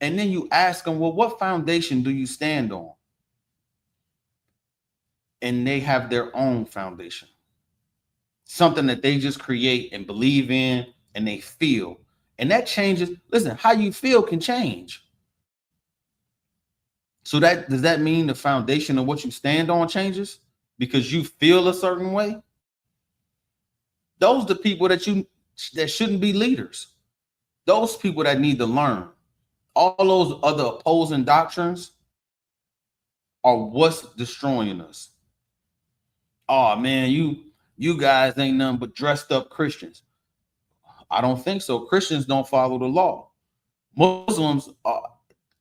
and then you ask them, well, what foundation do you stand on? And they have their own foundation. Something that they just create and believe in and they feel. And that changes. Listen, how you feel can change. So does that mean the foundation of what you stand on changes because you feel a certain way? Those are the people that shouldn't be leaders. Those people that need to learn. All those other opposing doctrines are what's destroying us. Oh man, you guys ain't nothing but dressed up Christians. I don't think so. Christians don't follow the law. Muslims,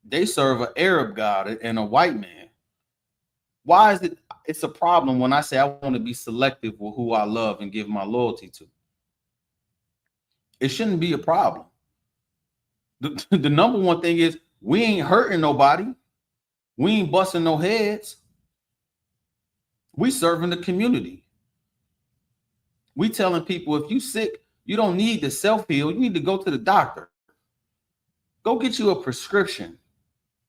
they serve an Arab God and a white man. Why is it? It's a problem when I say I want to be selective with who I love and give my loyalty to. It shouldn't be a problem. The number one thing is we ain't hurting nobody. We ain't busting no heads. We serving the community. We telling people if you sick, you don't need to self-heal. You need to go to the doctor. Go get you a prescription.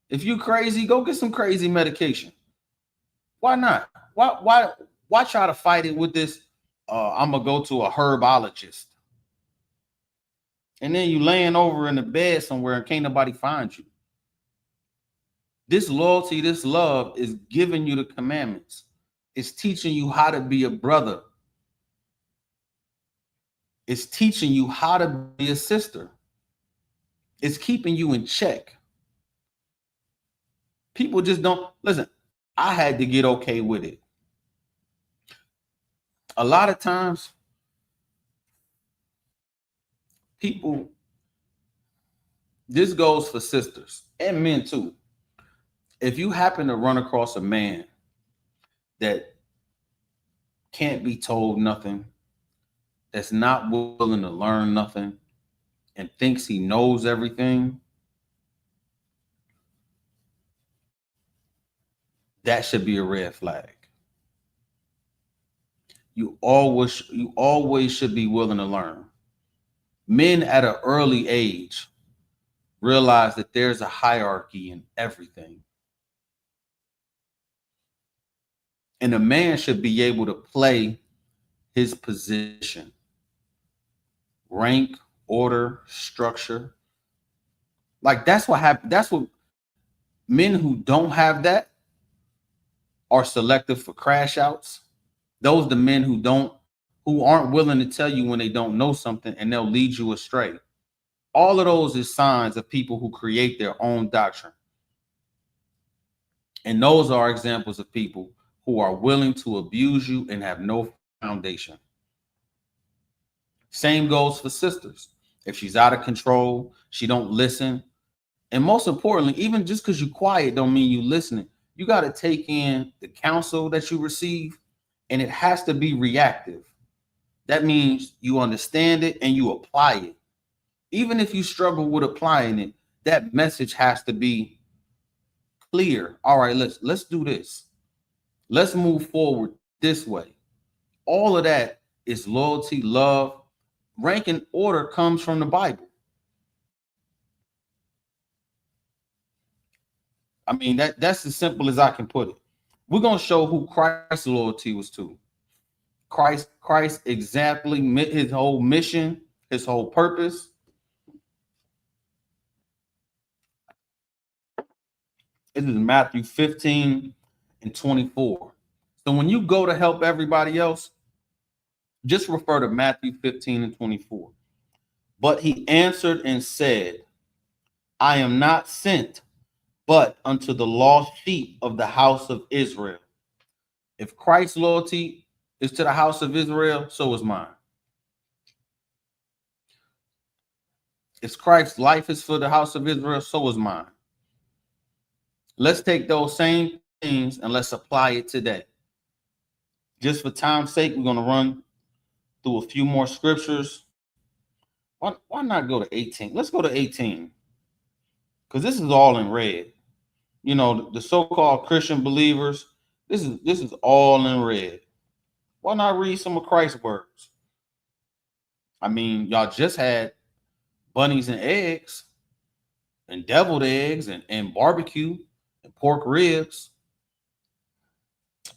If you crazy, go get some crazy medication. Why not? Why try to fight it with this? I'm gonna go to a herbologist, and then you laying over in the bed somewhere and can't nobody find you. This loyalty, this love is giving you the commandments. It's teaching you how to be a brother. It's teaching you how to be a sister. It's keeping you in check. People just don't listen. I had to get okay with it. A lot of times, people, this goes for sisters and men too. If you happen to run across a man that can't be told nothing, that's not willing to learn nothing, and thinks he knows everything, that should be a red flag. You always should be willing to learn. Men at an early age realize that there's a hierarchy in everything. And a man should be able to play his position. Rank, order, structure. Like that's what happened. That's what men who don't have that are selective for crash outs. Those are the men who aren't willing to tell you when they don't know something, and they'll lead you astray. All of those is signs of people who create their own doctrine. And those are examples of people who are willing to abuse you and have no foundation. Same goes for sisters. If she's out of control, she don't listen. And most importantly, even just because you're quiet don't mean you listening. You got to take in the counsel that you receive, and it has to be reactive. That means you understand it and you apply it. Even if you struggle with applying it, that message has to be clear. All right, let's do this. Let's move forward this way. All of that is loyalty, love. Rank and order comes from the Bible. I mean, that's as simple as I can put it. We're going to show who Christ's loyalty was to. Christ exactly his whole mission, his whole purpose. This is Matthew 15 and 24. So when you go to help everybody else, just refer to Matthew 15 and 24. But he answered and said, I am not sent but unto the lost sheep of the house of Israel. If Christ's loyalty is to the house of Israel, so is mine. If Christ's life is for the house of Israel, so is mine. Let's take those same things and let's apply it today. Just for time's sake, we're going to run through a few more scriptures. Why not go to 18? Let's go to 18. Because this is all in red. You know, the so-called Christian believers, this is all in red. Why not read some of Christ's words? I mean, y'all just had bunnies and eggs and deviled eggs and barbecue and pork ribs.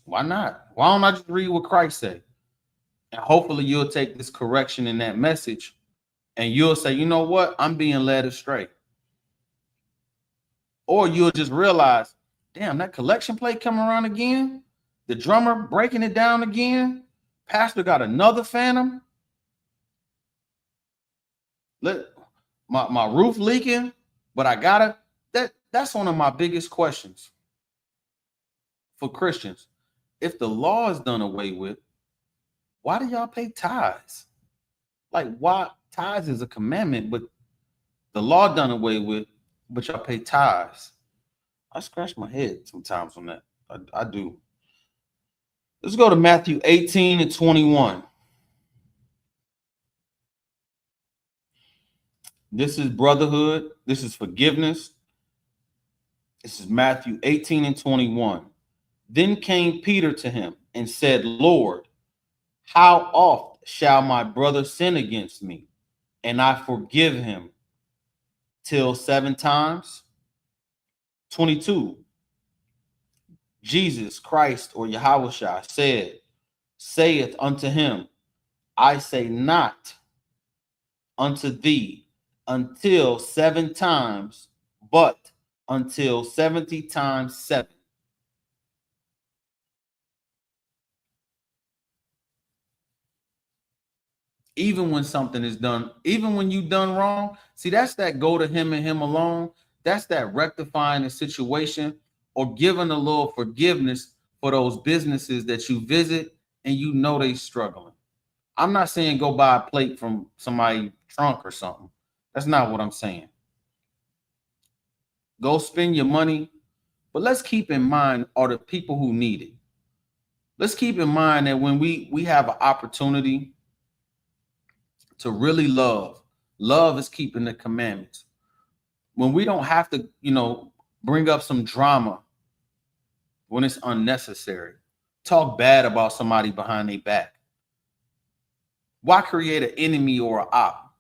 Why not? Why don't I just read what Christ said? And hopefully you'll take this correction in that message and you'll say, you know what? I'm being led astray. Or you'll just realize, damn, that collection plate coming around again. The drummer breaking it down again. Pastor got another phantom. My roof leaking, but I gotta. That's one of my biggest questions for Christians. If the law is done away with, why do y'all pay tithes? Like, why? Tithes is a commandment, but The law done away with, but y'all pay tithes. I scratch my head sometimes on that. I do. Let's go to Matthew 18 and 21. This is brotherhood. This is forgiveness. This is Matthew 18 and 21. Then came Peter to him and said, Lord, how oft shall my brother sin against me, and I forgive him? Till 7 times? 22. Jesus Christ, or Yahushua, saith unto him, I say not unto thee until 7 times, but until 70 times 7. Even when something is done, even when you done wrong, see, that's that go to him and him alone. That's that rectifying the situation or giving a little forgiveness for those businesses that you visit and you know they struggling. I'm not saying go buy a plate from somebody's trunk or something. That's not what I'm saying. Go spend your money, but let's keep in mind are the people who need it. Let's keep in mind that when we have an opportunity to really love is keeping the commandments. When we don't have to, bring up some drama when it's unnecessary, talk bad about somebody behind their back. Why create an enemy or an op?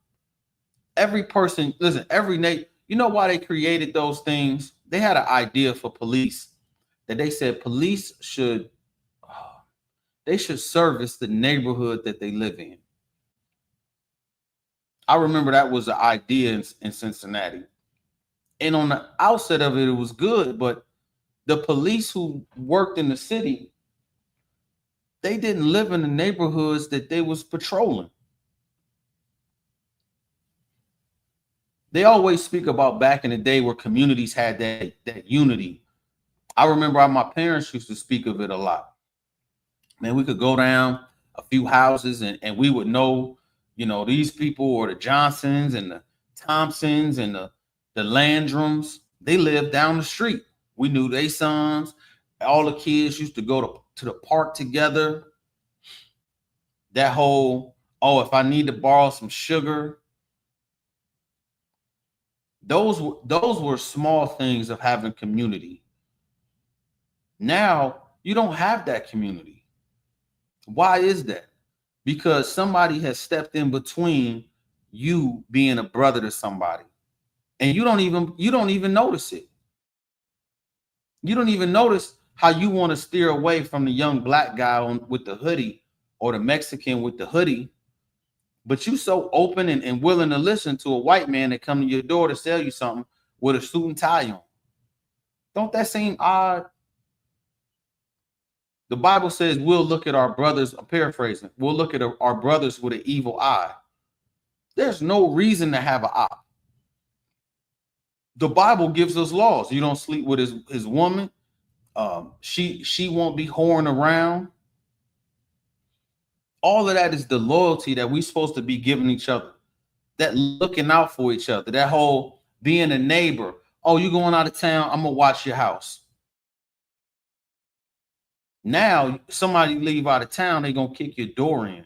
Every person, listen, every nation, you know why they created those things? They had an idea for police that they said police should service the neighborhood that they live in. I remember that was an idea in Cincinnati. And on the outset of it, it was good, but the police who worked in the city, they didn't live in the neighborhoods that they was patrolling. They always speak about back in the day where communities had that unity. I remember how my parents used to speak of it a lot. Man, we could go down a few houses and we would know, these people or the Johnsons and the Thompsons and the Landrums, they lived down the street. We knew their sons. All the kids used to go to the park together. That whole, if I need to borrow some sugar. Those were small things of having community. Now, you don't have that community. Why is that? Because somebody has stepped in between you being a brother to somebody. And you don't even notice it. You don't even notice how you want to steer away from the young black guy with the hoodie or the Mexican with the hoodie, but you so open and willing to listen to a white man that come to your door to sell you something with a suit and tie on. Don't that seem odd? The Bible says we'll look at our brothers, I'm paraphrasing, we'll look at our brothers with an evil eye. There's no reason to have an eye. The Bible gives us laws. You don't sleep with his woman. She won't be whoring around. All of that is the loyalty that we're supposed to be giving each other. That looking out for each other. That whole being a neighbor. Oh, you going out of town? I'm gonna watch your house. Now, somebody leave out of town, they're gonna kick your door in.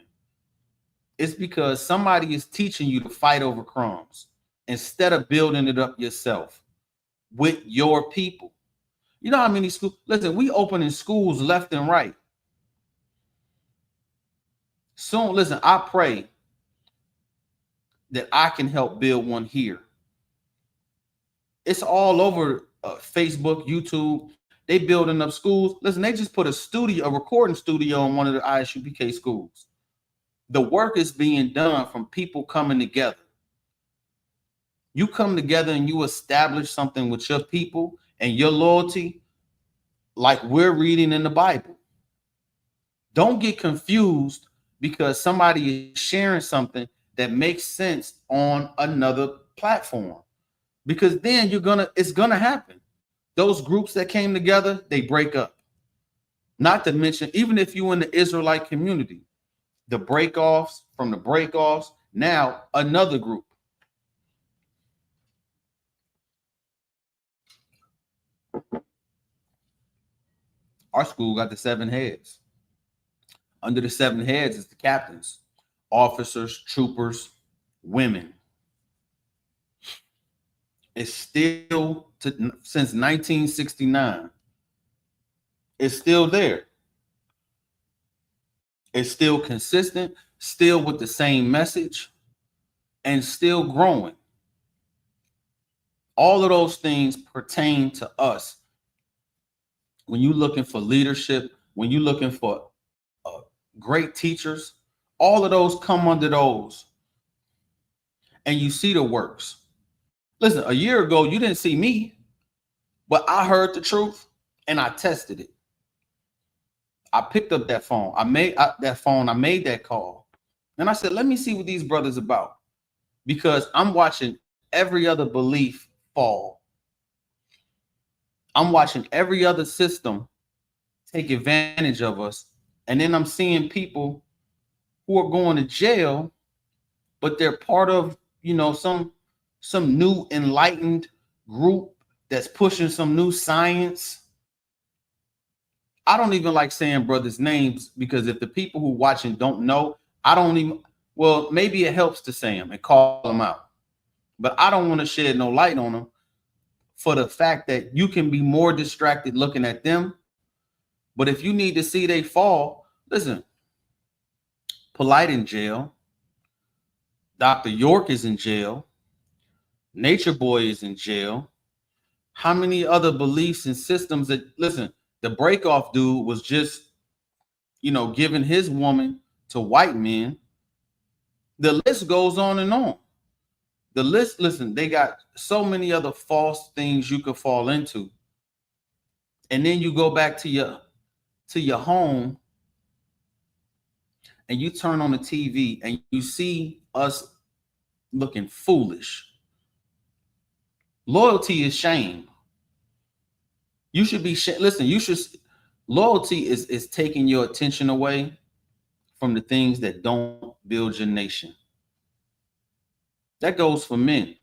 It's because somebody is teaching you to fight over crumbs instead of building it up yourself with your people. You know how many schools? Listen, we opening schools left and right. Soon, listen, I pray that I can help build one here. It's all over Facebook, YouTube. They building up schools. Listen, they just put a recording studio in one of the ISUPK schools. The work is being done from people coming together. You come together and you establish something with your people and your loyalty, like we're reading in the Bible. Don't get confused because somebody is sharing something that makes sense on another platform. Because then it's gonna happen. Those groups that came together, they break up. Not to mention, even if you're in the Israelite community, the breakoffs, now another group. Our school got the 7 heads. Under the 7 heads is the captains, officers, troopers, women. It's still since 1969. It's still there. It's still consistent, still with the same message, and still growing. All of those things pertain to us. When you're looking for leadership, when you're looking for great teachers, all of those come under those. And you see the works. Listen, a year ago, you didn't see me, but I heard the truth and I tested it. I picked up that phone. I made that call. And I said, let me see what these brothers about. Because I'm watching every other belief fall. I'm watching every other system take advantage of us. And then I'm seeing people who are going to jail, but they're part of, some new enlightened group that's pushing some new science. I don't even like saying brothers' names because if the people who watching don't know, maybe it helps to say them and call them out. But I don't want to shed no light on them for the fact that you can be more distracted looking at them. But if you need to see they fall, listen, Polite in jail. Dr. York is in jail. Nature Boy is in jail. How many other beliefs and systems that, listen, the breakoff dude was just, giving his woman to white men. The list goes on and on. The list, listen, they got so many other false things you could fall into. And then you go back to your home and you turn on the TV and you see us looking foolish. Loyalty is shame. You should be loyalty is taking your attention away from the things that don't build your nation. That goes for men.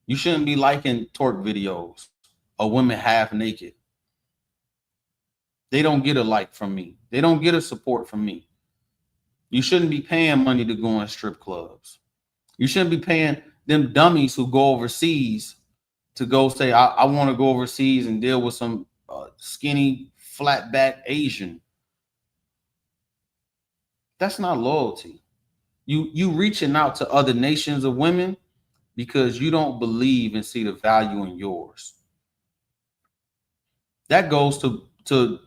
You shouldn't be liking twerk videos or women half naked. They don't get a like from me. They don't get a support from me. You shouldn't be paying money to go in strip clubs. You shouldn't be paying them dummies who go overseas to go say, I want to go overseas and deal with some skinny, flat back Asian. That's not loyalty. You reaching out to other nations of women because you don't believe and see the value in yours. That goes to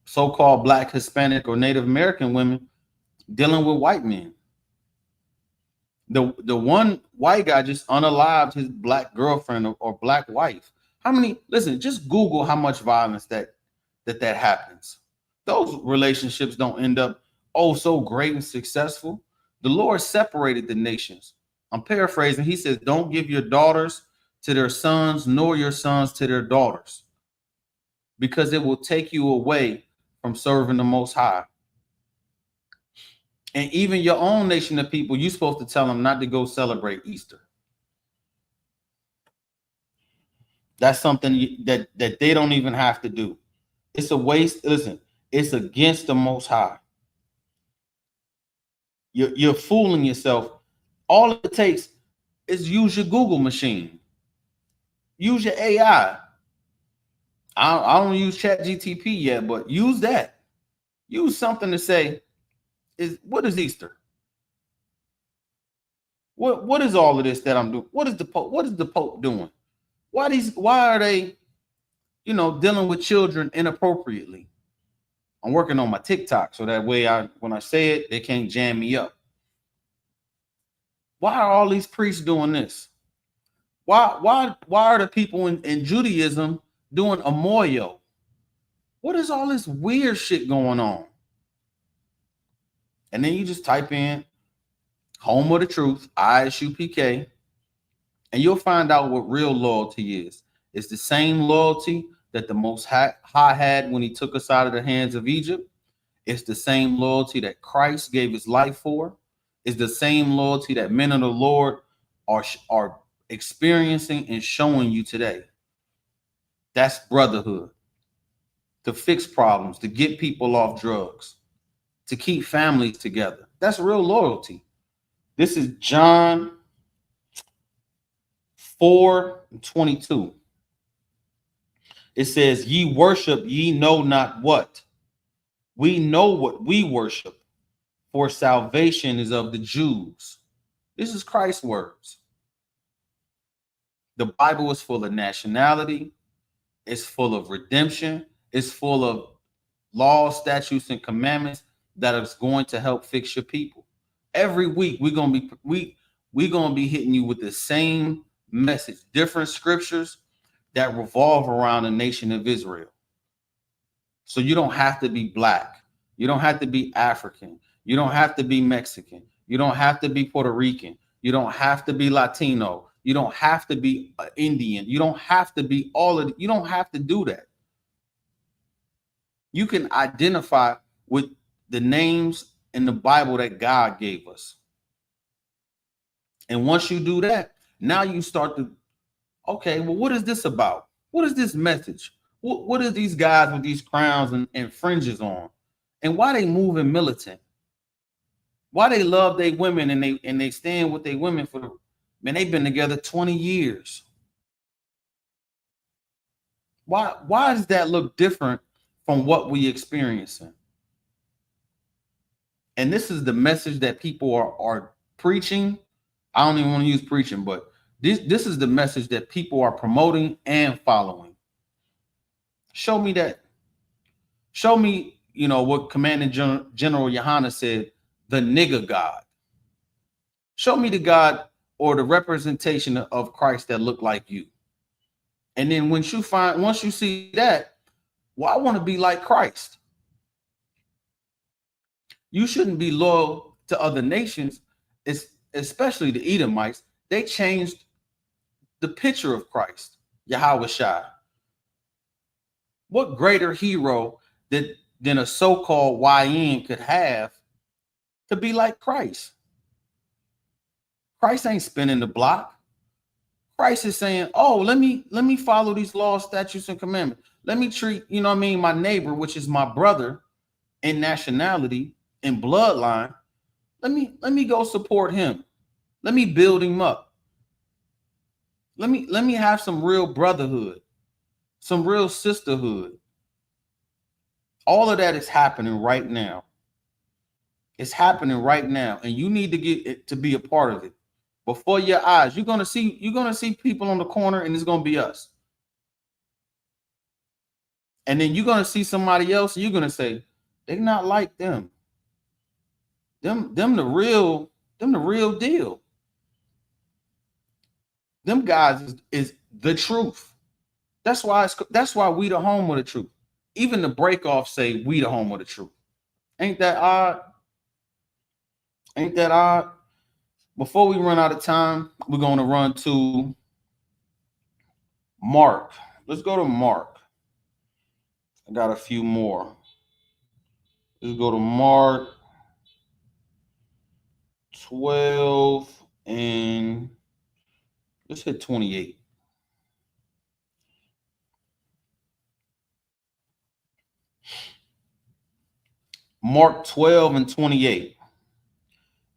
so-called Black, Hispanic, or Native American women dealing with white men. The one white guy just unalived his Black girlfriend or Black wife. Just Google how much violence that happens. Those relationships don't end up so great and successful. The Lord separated the nations. I'm paraphrasing. He says, don't give your daughters to their sons, nor your sons to their daughters, because it will take you away from serving the Most High. And even your own nation of people, you're supposed to tell them not to go celebrate Easter. That's something that they don't even have to do. It's a waste. Listen, it's against the Most High. You're fooling yourself. All it takes is use your Google machine. Use your AI. I don't use ChatGTP yet, but use that. Use something to say, what is Easter? What is all of this that I'm doing? What is the Pope doing? Why are they, dealing with children inappropriately? I'm working on my TikTok so that way when I say it, they can't jam me up. Why are all these priests doing this? Why are the people in Judaism doing a moyo? What is all this weird shit going on? And then you just type in Home of the Truth, ISUPK, and you'll find out what real loyalty is. It's the same loyalty that the Most High had when he took us out of the hands of Egypt. It's the same loyalty that Christ gave his life for. It's the same loyalty that men of the Lord are experiencing and showing you today. That's brotherhood. to fix problems, to get people off drugs, to keep families together. That's real loyalty. This is John 4:22. It says, ye worship, ye know not what. We know what we worship, for salvation is of the Jews. This is Christ's words. The Bible is full of nationality. It's full of redemption. It's full of laws, statutes, and commandments that is going to help fix your people. Every week we're gonna be hitting you with the same message, different scriptures that revolve around the nation of Israel. So you don't have to be black. You don't have to be African. You don't have to be Mexican. You don't have to be Puerto Rican. You don't have to be Latino. You don't have to be Indian. You don't have to be all of it. You don't have to do that. You can identify with the names in the Bible that God gave us. And once you do that, now you start to, okay, well, what is this about? What is this message? What are these guys with these crowns and fringes on? And why they moving militant? Why they love their women and they stand with their women for the, man, they've been together 20 years. Why does that look different from what we experiencing? And this is the message that people are preaching. I don't even want to use preaching, but this is the message that people are promoting and following. Show me that. Show me, what Commanding General Yohana said, the nigger God. Show me the God or the representation of Christ that look like you. And then once you see that, well, I want to be like Christ. You shouldn't be loyal to other nations, especially the Edomites. They changed the picture of Christ, Yahweh Shai. What greater hero than a so-called YN could have to be like Christ? Christ ain't spinning the block. Christ is saying, oh, let me follow these laws, statutes, and commandments. Let me treat, my neighbor, which is my brother in nationality and bloodline. Let me go support him. Let me build him up. Let me have some real brotherhood, some real sisterhood. All of that is happening right now. It's happening right now, and you need to get it to be a part of it. Before your eyes, you're gonna see people on the corner, and it's gonna be us. And then you're gonna see somebody else, and you're gonna say, they're not like them. Them the real deal. Them guys is the truth. That's why we the home of the truth. Even the breakoffs say we the home of the truth. Ain't that odd? Ain't that odd? Before we run out of time, we're going to run to Mark. Let's go to Mark. I got a few more. Let's go to Mark 12 and let's hit 28. Mark 12 and 28.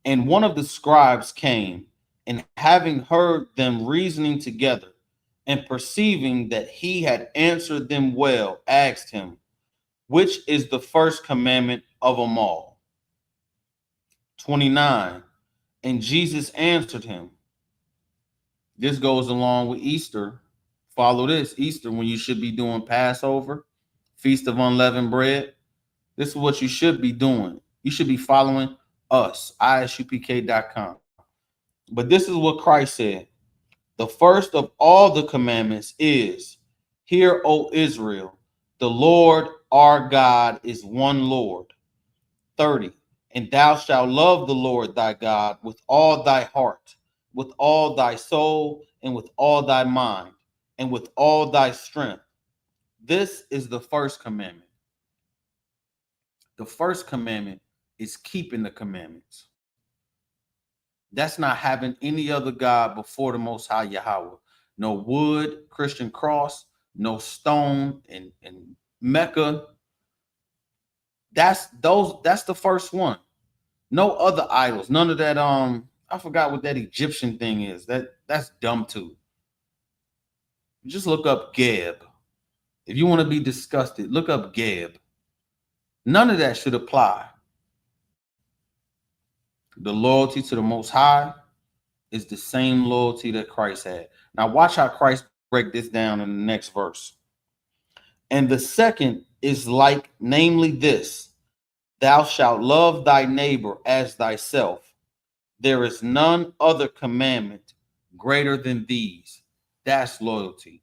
And one of the scribes came, and having heard them reasoning together, and perceiving that he had answered them well, asked him, which is the first commandment of them all? 29. And Jesus answered him. This goes along with Easter. Follow this. Easter, when you should be doing Passover, Feast of Unleavened Bread. This is what you should be doing. You should be following us, ISUPK.com. But this is what Christ said. The first of all the commandments is, hear, O Israel, the Lord our God is one Lord. 30. And thou shalt love the Lord thy God with all thy heart, with all thy soul, and with all thy mind, and with all thy strength. This is the first commandment. The first commandment is keeping the commandments. That's not having any other God before the Most High Yahweh. No wood, Christian cross, no stone, and Mecca. That's the first one. No other idols. None of that. I forgot what that Egyptian thing is. That's dumb too. Just look up Geb. If you want to be disgusted, look up Geb. None of that should apply. The loyalty to the Most High is the same loyalty that Christ had. Now watch how Christ break this down in the next verse. And the second is like, namely this: thou shalt love thy neighbor as thyself. There is none other commandment greater than these. That's loyalty.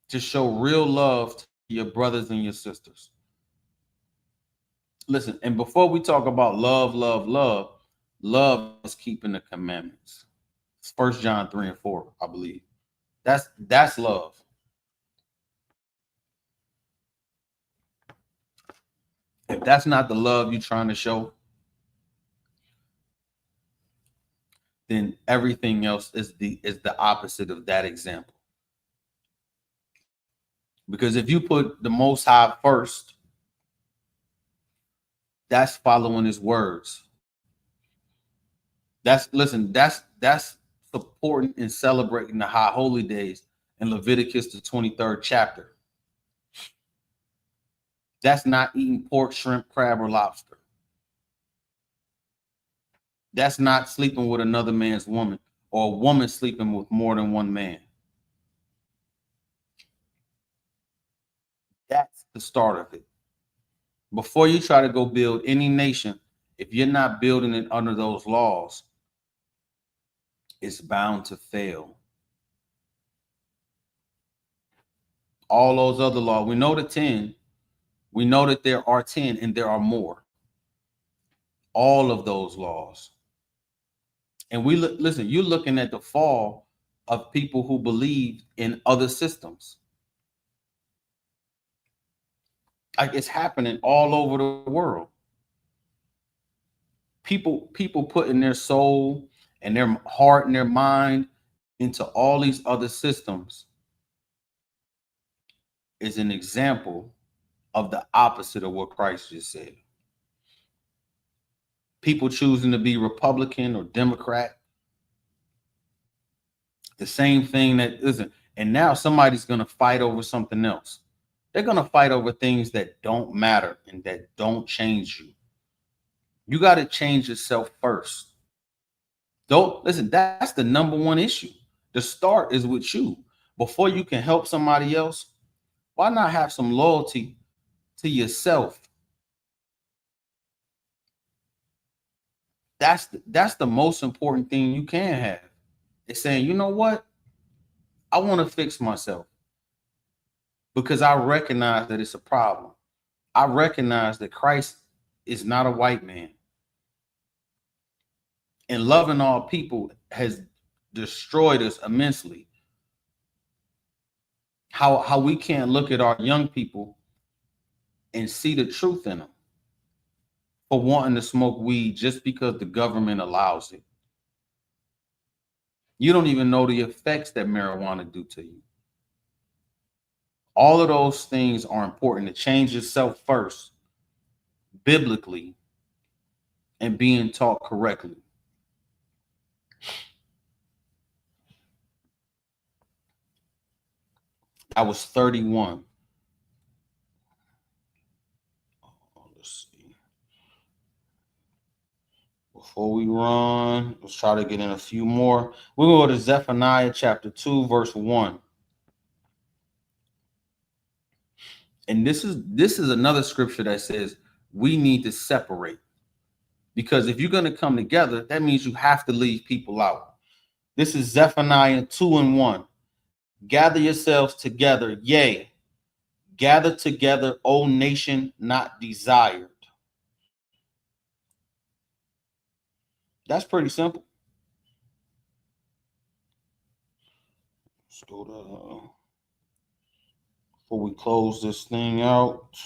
To show real love to your brothers and your sisters. Listen, and before we talk about love is keeping the commandments. It's 1 John 3 and 4, I believe. That's love. If that's not the love you're trying to show, then everything else is the opposite of that example. Because if you put the Most High first, that's following his words. That's supporting and celebrating the high holy days in Leviticus, the 23rd chapter. That's not eating pork, shrimp, crab, or lobster. That's not sleeping with another man's woman, or a woman sleeping with more than one man. That's the start of it. Before you try to go build any nation, if you're not building it under those laws, it's bound to fail. All those other laws, we know the 10. We know that there are 10 and there are more. All of those laws. And listen, you're looking at the fall of people who believe in other systems. Like, it's happening all over the world. People putting their soul and their heart and their mind into all these other systems is an example of the opposite of what Christ just said. People choosing to be Republican or Democrat, the same thing that isn't. And now somebody's going to fight over something else. They're going to fight over things that don't matter and that don't change you. You got to change yourself first. Don't listen. That's the number one issue. The start is with you. Before you can help somebody else, why not have some loyalty to yourself? That's the most important thing you can have. It's saying, you know what? I want to fix myself because I recognize that it's a problem. I recognize that Christ is not a white man. And loving all people has destroyed us immensely. How we can't look at our young people and see the truth in them for wanting to smoke weed just because the government allows it. You don't even know the effects that marijuana do to you. All of those things are important to change yourself first, biblically, and being taught correctly. I was 31. Let's see. Before we run, let's try to get in a few more. We're going to go to Zephaniah chapter 2, verse 1. And this is another scripture that says we need to separate. Because if you're going to come together, that means you have to leave people out. This is Zephaniah 2 and 1. Gather yourselves together, yea, gather together, O nation not desired. That's pretty simple. Let's go to, before we close this thing out,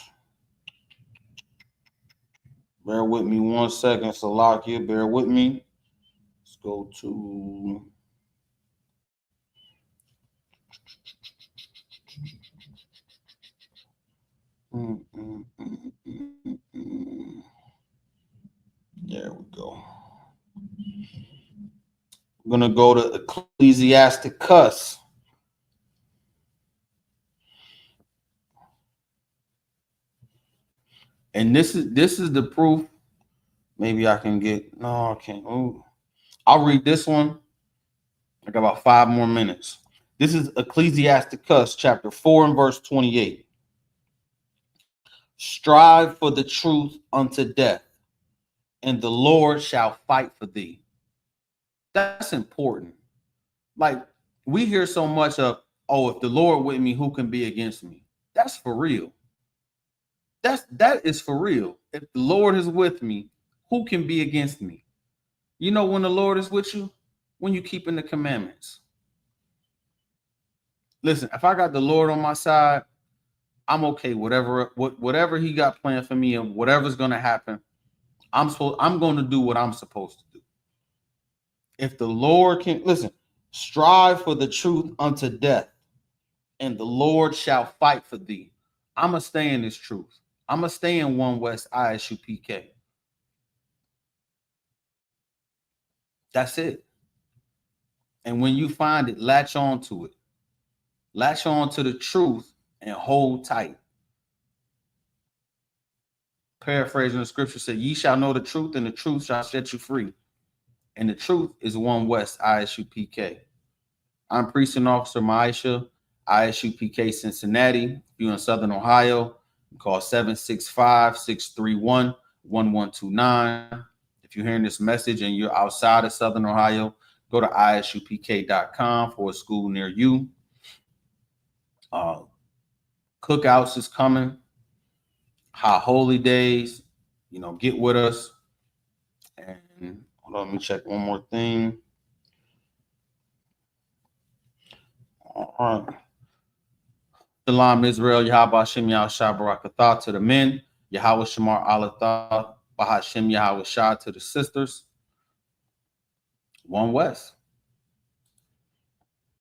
bear with me 1 second, Salakia, bear with me. Let's go to There we go. I'm gonna go to Ecclesiasticus. And this is the proof. Maybe I can get no, I can't. Ooh. I'll read this one. I got about 5 more minutes. This is Ecclesiasticus chapter 4 and verse 28. Strive for the truth unto death, and the Lord shall fight for thee. That's important. Like, we hear so much of, oh, if the Lord with me, who can be against me? That's for real. That is for real. If the Lord is with me, who can be against me? You know when the Lord is with you? When you keeping the commandments. Listen, if I got the Lord on my side, I'm okay. Whatever he got planned for me and whatever's gonna happen, I'm going to do what I'm supposed to do. If the Lord can listen, strive for the truth unto death, and the Lord shall fight for thee. I'm gonna stay in this truth. I'm gonna stay in One West ISUPK. That's it. And when you find it, latch on to it. Latch on to the truth and hold tight. Paraphrasing the scripture said, ye shall know the truth, and the truth shall set you free. And the truth is One West ISUPK. I'm Precinct Officer Maisha, ISUPK Cincinnati. If you're in Southern Ohio, call 765-631-1129. If you're hearing this message and you're outside of Southern Ohio, go to isupk.com for a school near you. Cookouts is coming. High holy days, get with us. And hold on, let me check one more thing. All right. Shalom Israel, Yahweh Hashem Yahushua Barakatah to the men, Yahweh Shamar Alatah, Bahashem Yahweh Shah to the sisters. One West.